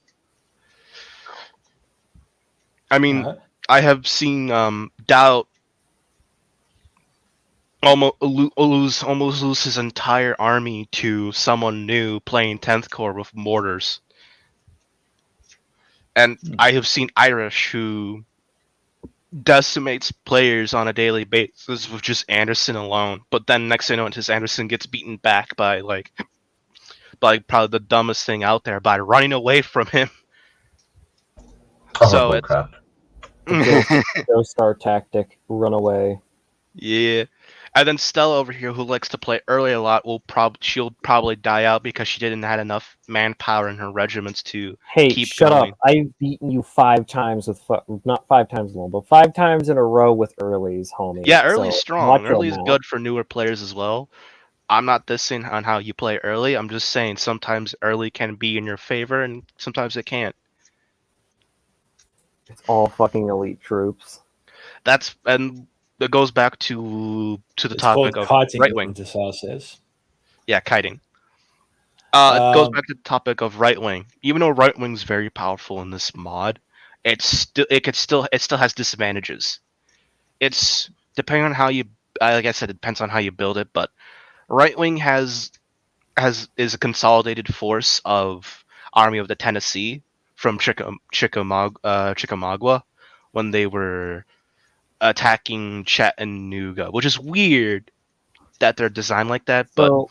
I mean, I have seen Doubt almost lose his entire army to someone new playing 10th Corps with mortars. And I have seen Irish who decimates players on a daily basis with just Anderson alone. But then next thing you know, his Anderson gets beaten back by probably the dumbest thing out there by running away from him. So it's crap. Ghost Star tactic, run away. Yeah. And then Stella over here, who likes to play early a lot, she'll probably die out because she didn't have enough manpower in her regiments to keep shut going. up! I've beaten you 5 times with not 5 times alone, but 5 times in a row with earlies, homie. Yeah, early's So, strong. Early's good for newer players as well. I'm not dissing on how you play early. I'm just saying sometimes early can be in your favor and sometimes it can't. It's all fucking elite troops. And that goes back to the topic of right wing. Says. Yeah, kiting. It goes back to the topic of right wing. Even though right wing's very powerful in this mod, it still has disadvantages. It's depending on how you, like I said, it depends on how you build it. But right wing is a consolidated force of Army of the Tennessee from Chickamauga when they were attacking Chattanooga, which is weird that they're designed like that. So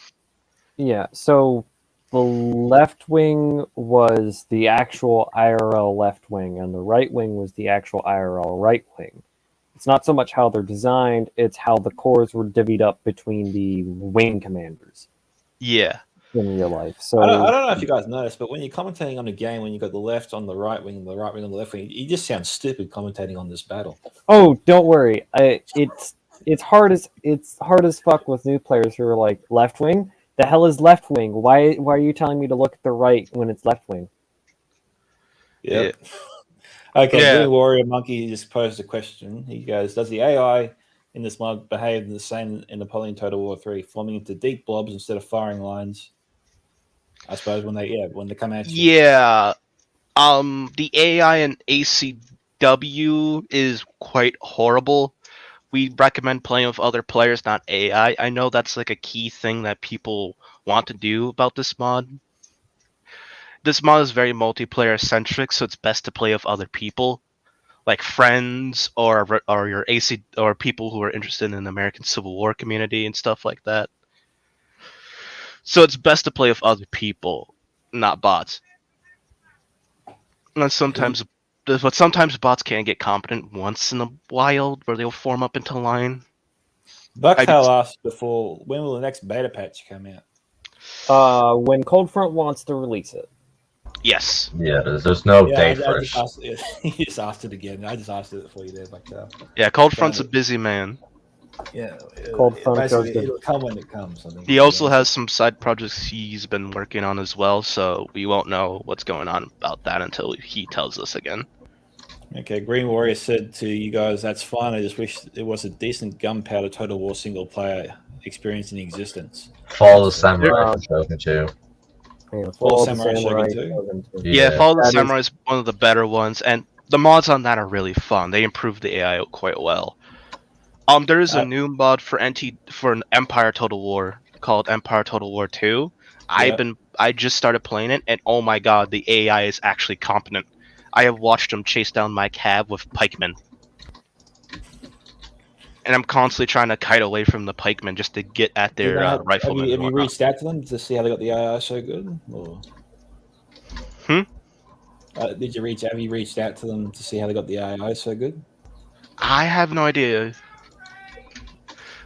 the left wing was the actual IRL left wing, and the right wing was the actual IRL right wing. It's not so much how they're designed; it's how the corps were divvied up between the wing commanders. Yeah. In real life. So I don't know if you guys noticed, but when you're commentating on a game, when you got the left on the right wing and the right wing on the left wing, you just sound stupid commentating on this battle. Oh, don't worry. It's hard as fuck with new players who are like, left wing. The hell is left wing? Why are you telling me to look at the right when it's left wing? Yep. Yeah. Okay, Green Warrior Monkey just posed a question. He goes, does the AI in this mod behave the same in Napoleon Total War 3, forming into deep blobs instead of firing lines? I suppose when they come at you. Yeah. The AI in ACW is quite horrible. We recommend playing with other players, not AI. I know that's like a key thing that people want to do about this mod. This mod is very multiplayer centric, so it's best to play with other people, like friends or your AC or people who are interested in the American Civil War community and stuff like that. So it's best to play with other people, not bots. And sometimes bots can't get competent once in a while, where they'll form up into line. Bucktail asked before, when will the next beta patch come out? When Cold Front wants to release it. Yes. Yeah, there's no date for it. You just asked it again. I just asked it for you there, Bucktail. Yeah, Cold Front's a busy man. Yeah, it'll come when it comes. I think. He also has some side projects he's been working on as well, so we won't know what's going on about that until he tells us again. Okay, Green Warrior said to you guys, that's fine. I just wish it was a decent Gunpowder Total War single player experience in existence. Fall of Samurai for Shogun 2. Yeah, Fall of Samurai Shogun 2. Yeah, Fall of the Samurai is one of the better ones, and the mods on that are really fun. They improved the AI quite well. There is a new mod for an Empire Total War called Empire Total War 2. Yeah. I just started playing it, and oh my god, the AI is actually competent. I have watched them chase down my cab with pikemen. And I'm constantly trying to kite away from the pikemen just to get at their riflemen. Have you reached out to them to see how they got the AI so good? Or... have you reached out to them to see how they got the AI so good? I have no idea.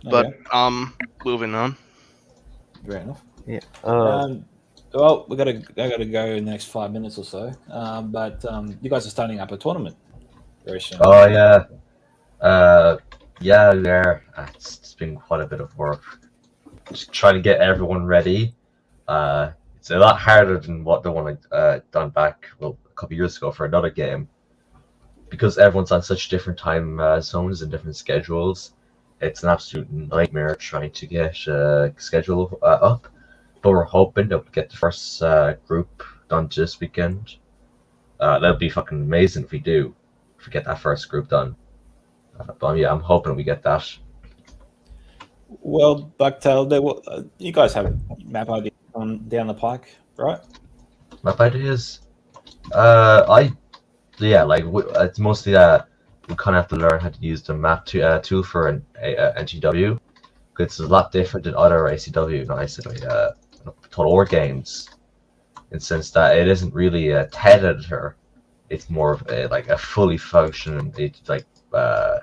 But moving on. Fair enough. Yeah. Well, I gotta go in the next 5 minutes or so. But you guys are starting up a tournament very soon. Oh yeah, there. It's been quite a bit of work. Just trying to get everyone ready. It's a lot harder than what the one I done back a couple years ago for another game, because everyone's on such different time zones and different schedules. It's an absolute nightmare trying to get schedule up. But we're hoping that we get the first group done this weekend. That'd be fucking amazing if we do. If we get that first group done. But yeah, I'm hoping we get that. Well, Bucktail, you guys have map ideas down the pike, right? Map ideas? It's mostly we kind of have to learn how to use the map tool for an NTW. Because it's a lot different than other Total War games, in the sense that it isn't really a TED editor. It's more of a fully functioning. It's like I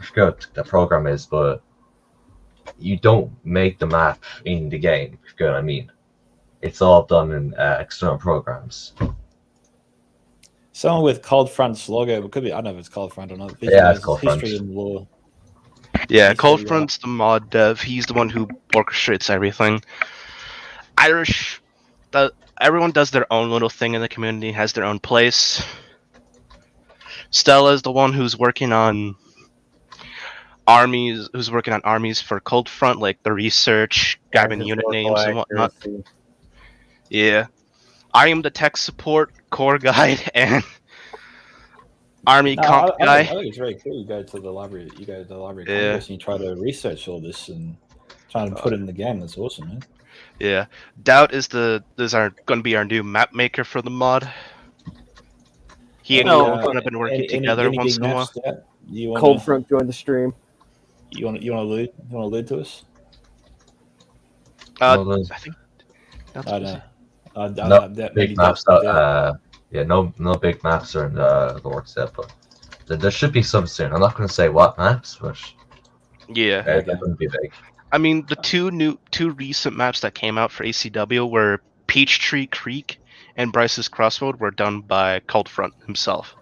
forget what the program is, but you don't make the map in the game. If you get what I mean, it's all done in external programs. Someone with Cold Front's logo, it could be, I don't know if it's Cold Front or not. Yeah, it's Cold Front. History and lore. Yeah, Cold Front's the mod dev. He's the one who orchestrates everything. Irish, everyone does their own little thing in the community, has their own place. Stella's the one who's working on armies, for Cold Front, like the research, grabbing unit names and whatnot. Yeah. I am the tech support, core guide, and army comp guy. I think it's very cool. You go to the library. Yeah. Congress and you try to research all this and try to put it in the game. That's awesome, man. Yeah. Doubt is going to be our new map maker for the mod. He and Cold have been working together once in a while. Cold Front joined the stream. You want to allude to us? I think. I know. No big maps. No big maps are in the works yet, but there should be some soon. I'm not going to say what maps, but yeah, they're going to be big. I mean, the two recent maps that came out for ACW were Peachtree Creek and Bryce's Crossroad, were done by Cold Front himself.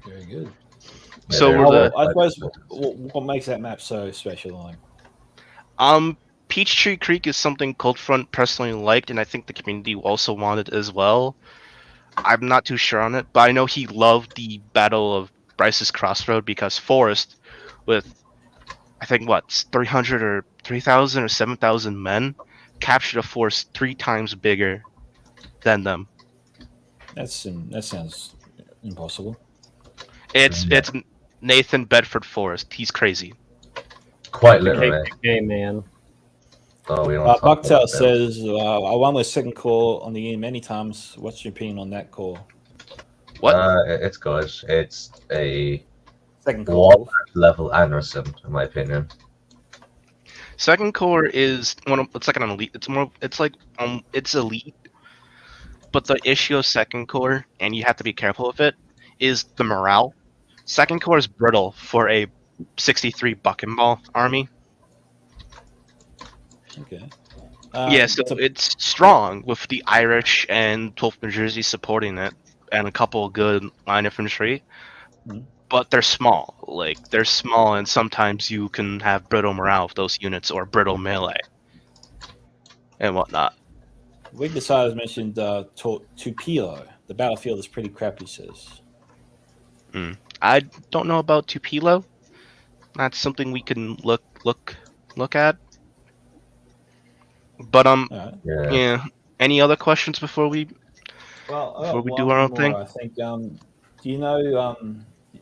Very good. So I suppose what makes that map so special? Peachtree Creek is something Cold Front personally liked, and I think the community also wanted as well. I'm not too sure on it, but I know he loved the Battle of Bryce's Crossroad because Forrest, with I think 300 or 3,000 or 7,000 men, captured a force 3 times bigger than them. That sounds impossible. It's Nathan Bedford Forrest. He's crazy. Quite literally. Hey man. Oh, we don't Bucktail says, I won with second call on the Union many times. What's your opinion on that call? What? It's good. It's a Second call. level Amercian, in my opinion. Second Corps is it's like an elite. It's elite. But the issue of Second Corps, and you have to be careful of it, is the morale. Second Corps is brittle for a 63 buck-and-ball army. Okay. So it's strong with the Irish and 12th New Jersey supporting it, and a couple of good line infantry. Mm-hmm. But they're small. They're small, and sometimes you can have brittle morale with those units, or brittle melee, and whatnot. Wig Deciders mentioned Tupelo. The battlefield is pretty crap, he says. I don't know about Tupelo. That's something we can look at. But yeah. Any other questions before we do our own thing? I think. Do you know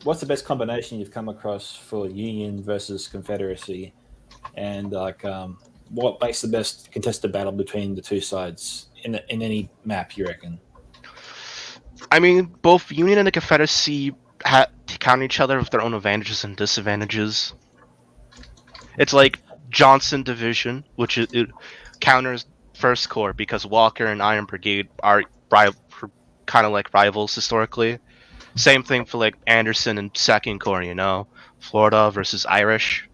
what's the best combination you've come across for Union versus Confederacy, and what makes the best contested battle between the two sides in any map, you reckon? I mean, both Union and the Confederacy counter each other with their own advantages and disadvantages. It's like Johnson Division, which it counters First Corps because Walker and Iron Brigade are kind of like rivals historically. Same thing for like Anderson and Second Corps, Florida versus Irish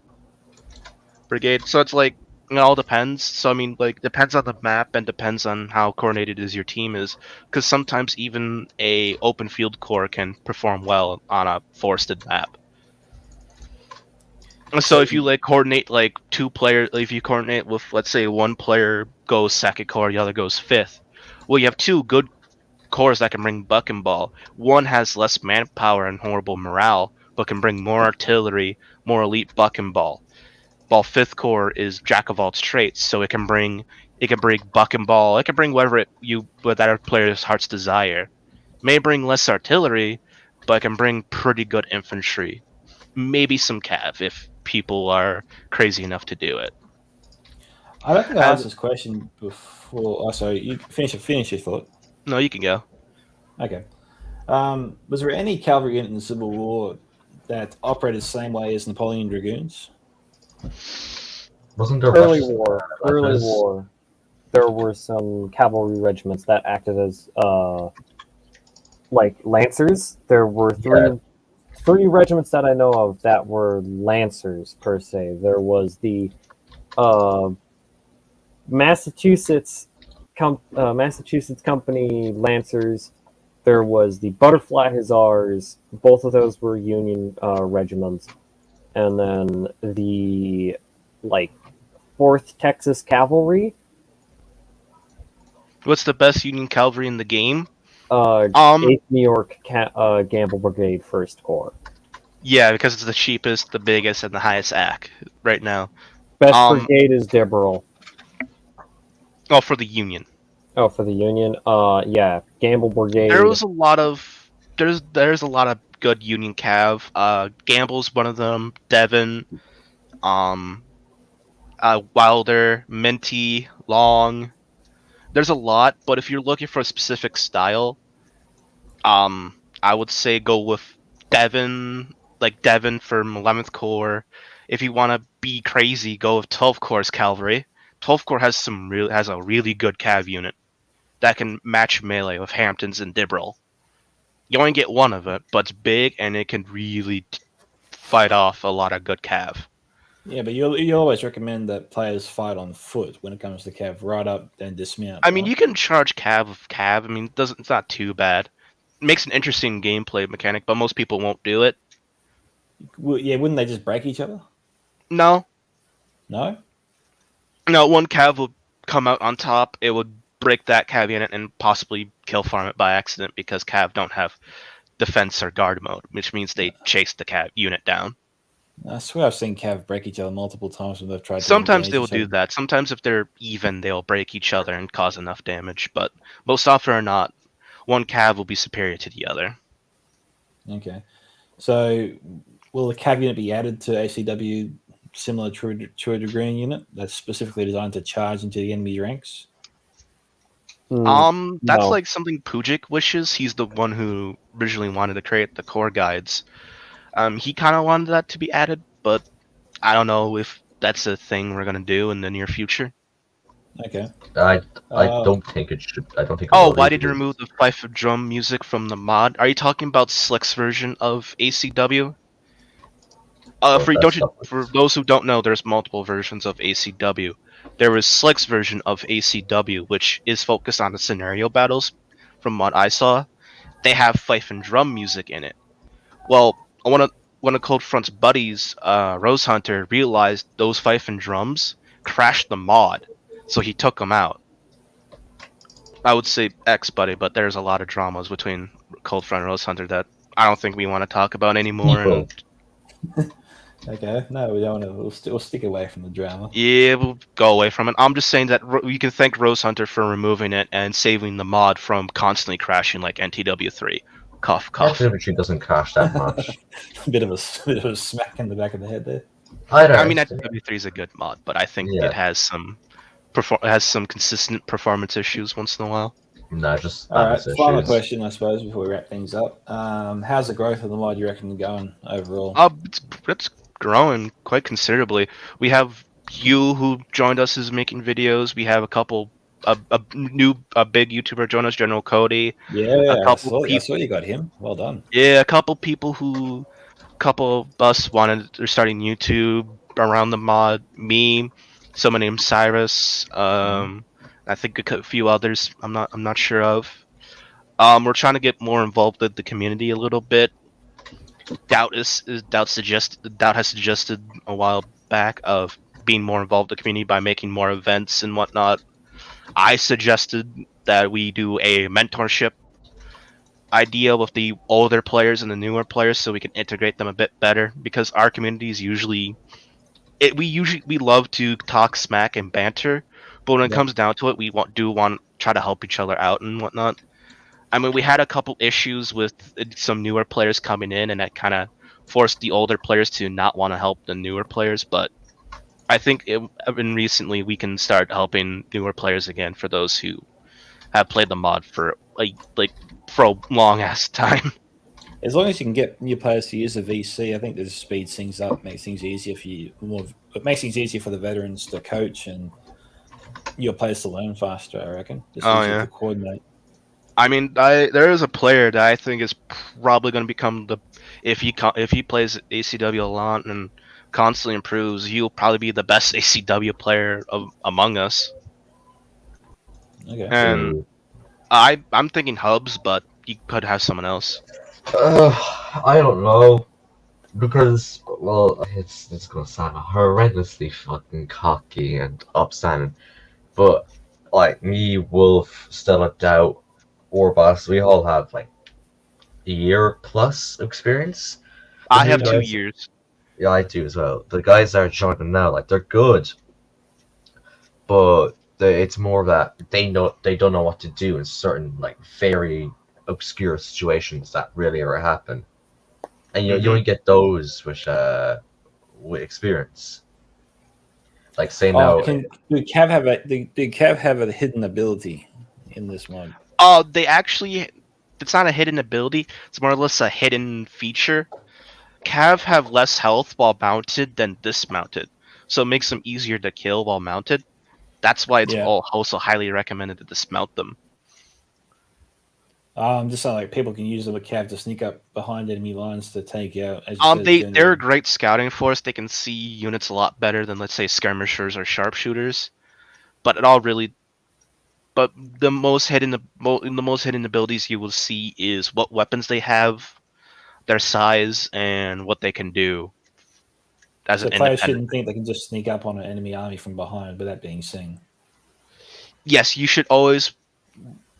Brigade. So it's like, It all depends. So I mean, like, depends on the map and depends on how coordinated is your team is. Because sometimes even a open field corps can perform well on a forested map. So if you like coordinate like two players, if you coordinate with, let's say, one player goes second corps, the other goes fifth. Well, you have two good corps that can bring buck and ball. One has less manpower and horrible morale, but can bring more artillery, more elite buck and ball. While fifth corps is jack of all traits, so it can bring buck and ball. It can bring whatever what that player's heart's desire. May bring less artillery, but it can bring pretty good infantry. Maybe some cav if people are crazy enough to do it. I don't think I asked this question before. Oh, sorry. You finish your thought. No, you can go. Okay. Was there any cavalry unit in the Civil War that operated the same way as Napoleon Dragoons? Wasn't there Early Russians war, there were some cavalry regiments that acted as like lancers. There were three regiments that I know of that were lancers per se. There was the Massachusetts Company Lancers. There was the Butterfly Hussars. Both of those were Union regiments, and then the 4th Texas Cavalry. What's the best Union cavalry in the game? 8th New York Gamble Brigade 1st Corps. Yeah, because it's the cheapest, the biggest, and the highest AC right now. Best brigade is Dibberl. Oh, for the Union. Oh, for the Union. Yeah, Gamble Brigade. There's a lot of good Union cav. Gamble's one of them. Devon, Wilder, Minty, Long. There's a lot, but if you're looking for a specific style, I would say go with Devon, like Devon from 11th Corps. If you want to be crazy, go with 12th Corps Cavalry. 12th Corps has a really good cav unit that can match melee with Hamptons and Dibberl. You only get one of it, but it's big and it can really fight off a lot of good cav. Yeah, but you always recommend that players fight on foot when it comes to cav, right up, then dismount. I mean, you can charge cav with cav. I mean, it's not too bad. It makes an interesting gameplay mechanic, but most people won't do it. Well, yeah, wouldn't they just break each other? No. No? No, one cav will come out on top. It would break that cav unit and possibly kill farm it by accident because cav don't have defense or guard mode, which means they chase the cav unit down. I swear I've seen cav break each other multiple times when they've tried to. Sometimes they will do that. Sometimes if they're even, they'll break each other and cause enough damage, but most often or not, one cav will be superior to the other. Okay. So will the cav unit be added to ACW similar to a Dragoon unit that's specifically designed to charge into the enemy ranks? That's No. like something Pujic wishes. He's the one who originally wanted to create the core guides. He kind of wanted that to be added, but I don't know if that's a thing we're gonna do in the near future. Okay. I don't think it should. I don't think. Oh, why did you remove the fife of drum music from the mod? Are you talking about Slick's version of ACW? For those who don't know, there's multiple versions of ACW. There was Slick's version of ACW, which is focused on the scenario battles. From what I saw, they have fife and drum music in it. Well, one of Cold Front's buddies, Rose Hunter, realized those fife and drums crashed the mod, so he took them out. I would say ex-buddy, but there's a lot of dramas between Cold Front and Rose Hunter that I don't think we want to talk about anymore. Okay, no, we don't want to. We'll stick away from the drama. Yeah, we'll go away from it. I'm just saying that we can thank Rose Hunter for removing it and saving the mod from constantly crashing like NTW3. Cough, cough. Infantry doesn't crash that much. bit of a smack in the back of the head there. I mean, NTW3 is a good mod, but I think it has some consistent performance issues once in a while. No, just all right. Final question, I suppose, before we wrap things up. How's the growth of the mod you reckon going overall? It's growing quite considerably. We have you who joined us is making videos. We have a couple, a big YouTuber join us, General Cody. Yeah, I saw you got him. Well done. Yeah, a couple of us are starting YouTube around the mod. Me, someone named Cyrus. I think a few others. I'm not sure of. We're trying to get more involved with the community a little bit. Doubt has suggested a while back of being more involved in the community by making more events and whatnot. I suggested that we do a mentorship idea with the older players and the newer players so we can integrate them a bit better, because our community is usually we love to talk smack and banter, but when it comes down to it, we want try to help each other out and whatnot. I mean, we had a couple issues with some newer players coming in, and that kind of forced the older players to not want to help the newer players. But I think recently we can start helping newer players again for those who have played the mod for for a long ass time. As long as you can get new players to use the VC, I think this speeds things up, makes things easier for you. It makes things easier for the veterans to coach and your players to learn faster. I reckon. It's easier to coordinate. I mean, there is a player that I think is probably going to become if he plays ACW a lot and constantly improves, he'll probably be the best ACW player among us. Okay. And I'm thinking Hubs, but you could have someone else. I don't know, because it's gonna sound horrendously fucking cocky and upstanding, but like me, Wolf, Stella, Doubt, Orboss, we all have like a year plus experience. I have 2 years. Yeah, I do as well. The guys that are joining now, like, they're good, but it's more that they don't know what to do in certain like very obscure situations that really ever happen, and you only get those with experience. Like, say now, do Cav have a hidden ability in this mod? It's not a hidden ability. It's more or less a hidden feature. Cav have less health while mounted than dismounted, so it makes them easier to kill while mounted. That's why it's also highly recommended to dismount them. Just so like people can use the Cav to sneak up behind enemy lines to take out. They're a great scouting force. They can see units a lot better than, let's say, skirmishers or sharpshooters. But the most hidden abilities you will see is what weapons they have, their size, and what they can do. So players shouldn't think they can just sneak up on an enemy army from behind without being seen. Yes, you should always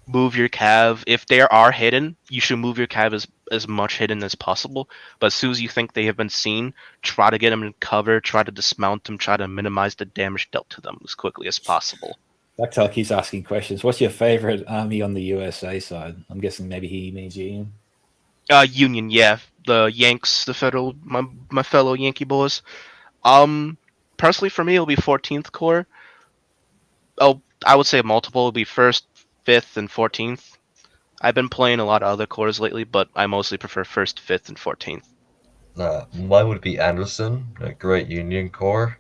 move your cav. If they are hidden, you should move your cav as much hidden as possible. But as soon as you think they have been seen, try to get them in cover, try to dismount them, try to minimize the damage dealt to them as quickly as possible. Ducktail keeps asking questions. What's your favorite army on the USA side? I'm guessing maybe he means Union. Union, yeah. The Yanks, my fellow Yankee boys. Personally for me, it'll be 14th Corps. Oh, I would say multiple. It'll be 1st, 5th, and 14th. I've been playing a lot of other corps lately, but I mostly prefer 1st, 5th, and 14th. Mine would be Anderson, a great Union Corps.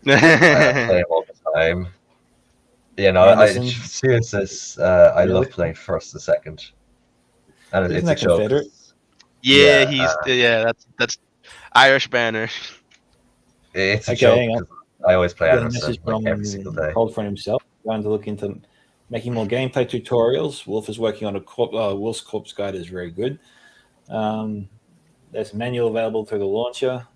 I play him all the time. You know, I love playing 1st and 2nd. And Isn't that Confederate? Yeah, that's Irish banner. It's a joke. I always play Anderson every single day. Cold Front himself, trying to look into making more gameplay tutorials. Wolf is working on Wolf's Corpse Guide is very good. There's a manual available through the launcher.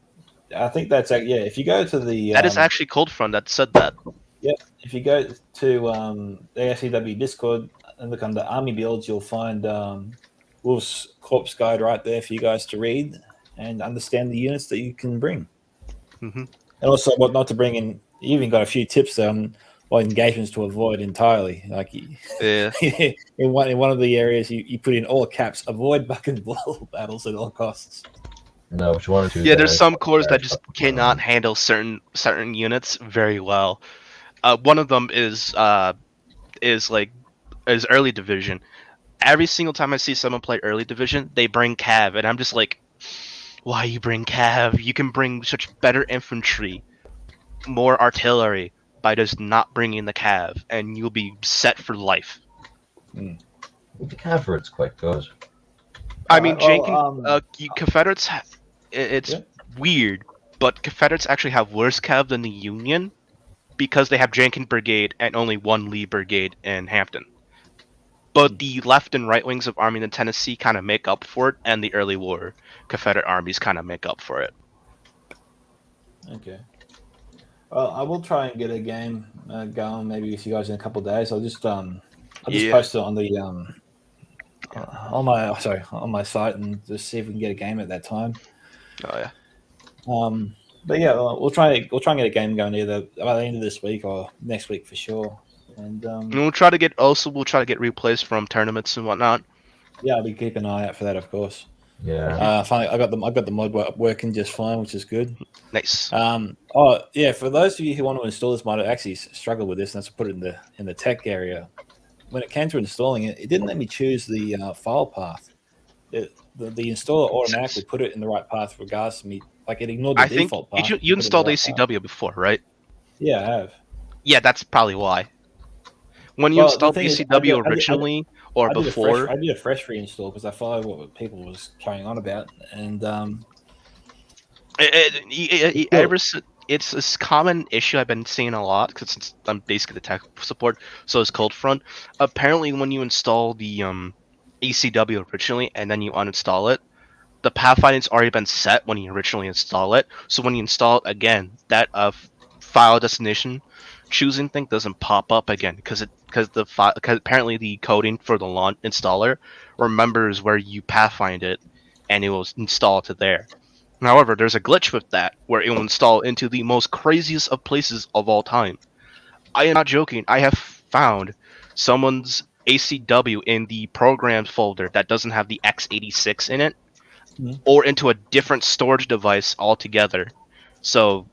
I think that's if you go to the that is actually Cold Front that said that. Yeah, if you go to the ACW Discord and look under Army Builds, you'll find Wolf's Corpse Guide right there for you guys to read and understand the units that you can bring. Mm-hmm. And also what not to bring in. You even got a few tips on what engagements to avoid entirely. Like in one of the areas, you put in all caps: avoid buck and bull battles at all costs. No, what you want to do? Yeah, there's some corps that just cannot handle certain units very well. One of them is early division. Every single time I see someone play early division, they bring cav, and I'm just like, why you bring cav? You can bring such better infantry, more artillery by just not bringing the cav, and you'll be set for life. The cavalry's quite good. I mean, Confederates, it's weird, but Confederates actually have worse cav than the Union, because they have Jenkins Brigade and only one Lee Brigade in Hampton. But the left and right wings of Army in Tennessee kind of make up for it, and the early war Confederate armies kind of make up for it. Okay. Well, I will try and get a game going maybe with you guys in a couple of days. I'll just post it on the on my site and just see if we can get a game at that time. Oh yeah. But yeah, we'll try and get a game going either by the end of this week or next week for sure. And we'll try to get replays from tournaments and whatnot. Yeah, I'll be keeping an eye out for that, of course. Yeah. Finally, I got the mod working just fine, which is good. Nice. Oh yeah, for those of you who want to install this mod, I actually struggled with this, and that's put it in the tech area. When it came to installing it, it didn't let me choose the file path. The installer automatically put it in the right path regardless of me. Like it ignored the default path. You installed ACW before, right? Yeah, I have. Yeah, that's probably why. When you installed ACW originally or before, I did a fresh reinstall because I followed what people was carrying on about, and it's a common issue I've been seeing a lot because I'm basically the tech support. So is Cold Front. Apparently, when you install the ACW originally and then you uninstall it, the pathfinding's already been set when you originally install it. So when you install it again, that file destination choosing thing doesn't pop up again because apparently the coding for the launch installer remembers where you pathfind it and it will install to there. However, there's a glitch with that where it will install into the most craziest of places of all time. I am not joking. I have found someone's ACW in the programs folder that doesn't have the x86 in it, or into a different storage device altogether. So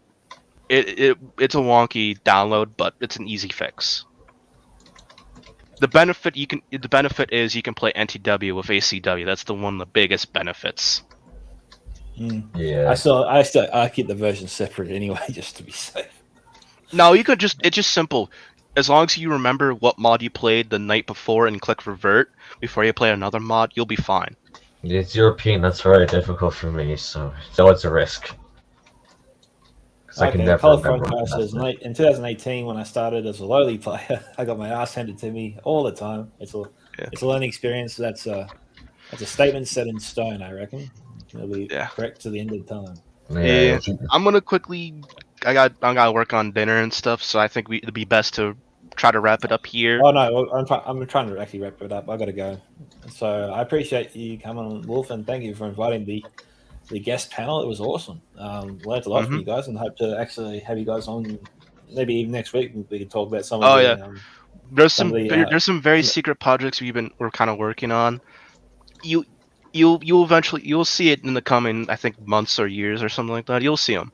it's a wonky download, but it's an easy fix. The benefit is you can play NTW with ACW. That's one of the biggest benefits. Yeah. I keep the version separate anyway, just to be safe. No, you could it's just simple. As long as you remember what mod you played the night before and click revert before you play another mod, you'll be fine. It's European, that's very difficult for me, so it's a risk. I can never remember. Says, in 2018, when I started as a lowly player, I got my ass handed to me all the time. It's a learning experience. That's a statement set in stone, I reckon. It'll be correct to the end of the time. Yeah. I'm gonna quickly. I gotta work on dinner and stuff, so I think it'd be best to try to wrap it up here. Oh no, I'm trying to actually wrap it up. I gotta go. So I appreciate you coming on, Wolf, and thank you for inviting the guest panel. It was awesome. Learned a lot from you guys, and hope to actually have you guys on maybe even next week. We can talk about some of the. There's some very secret projects we're kind of working on. You'll eventually see it in the coming, I think, months or years or something like that. You'll see them.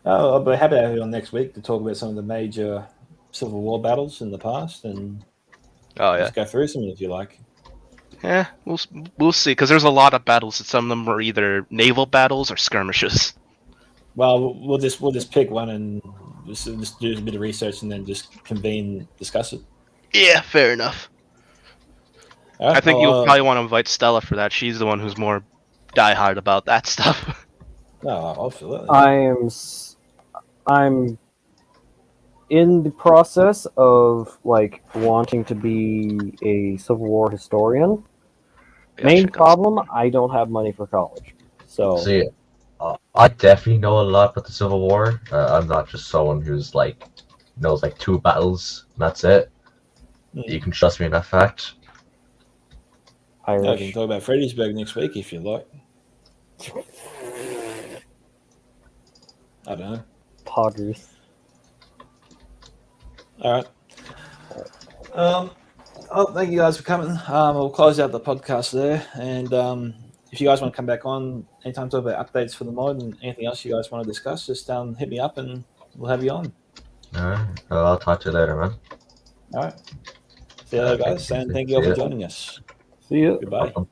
Oh, I'll be happy to have you on next week to talk about some of the major Civil War battles in the past, and just go through some if you like. Yeah, we'll see, because there's a lot of battles. Some of them were either naval battles or skirmishes. Well, we'll just pick one and just do a bit of research and then just convene, discuss it. Yeah, fair enough. Right, I think you'll probably want to invite Stella for that. She's the one who's more diehard about that stuff. No, absolutely. I'm in the process of wanting to be a Civil War historian. Main problem, I don't have money for college. So see, I definitely know a lot about the Civil War. I'm not just someone who's knows 2 battles and that's it. You can trust me in that fact. I can talk about Fredericksburg next week if you like. I don't know. Poggers. All right. Thank you guys for coming. We'll close out the podcast there. And if you guys want to come back on anytime to talk about updates for the mod and anything else you guys want to discuss, just hit me up and we'll have you on. All right. I'll talk to you later, man. All right. See you later, guys. And thank you all for joining us. See you. Goodbye. Welcome.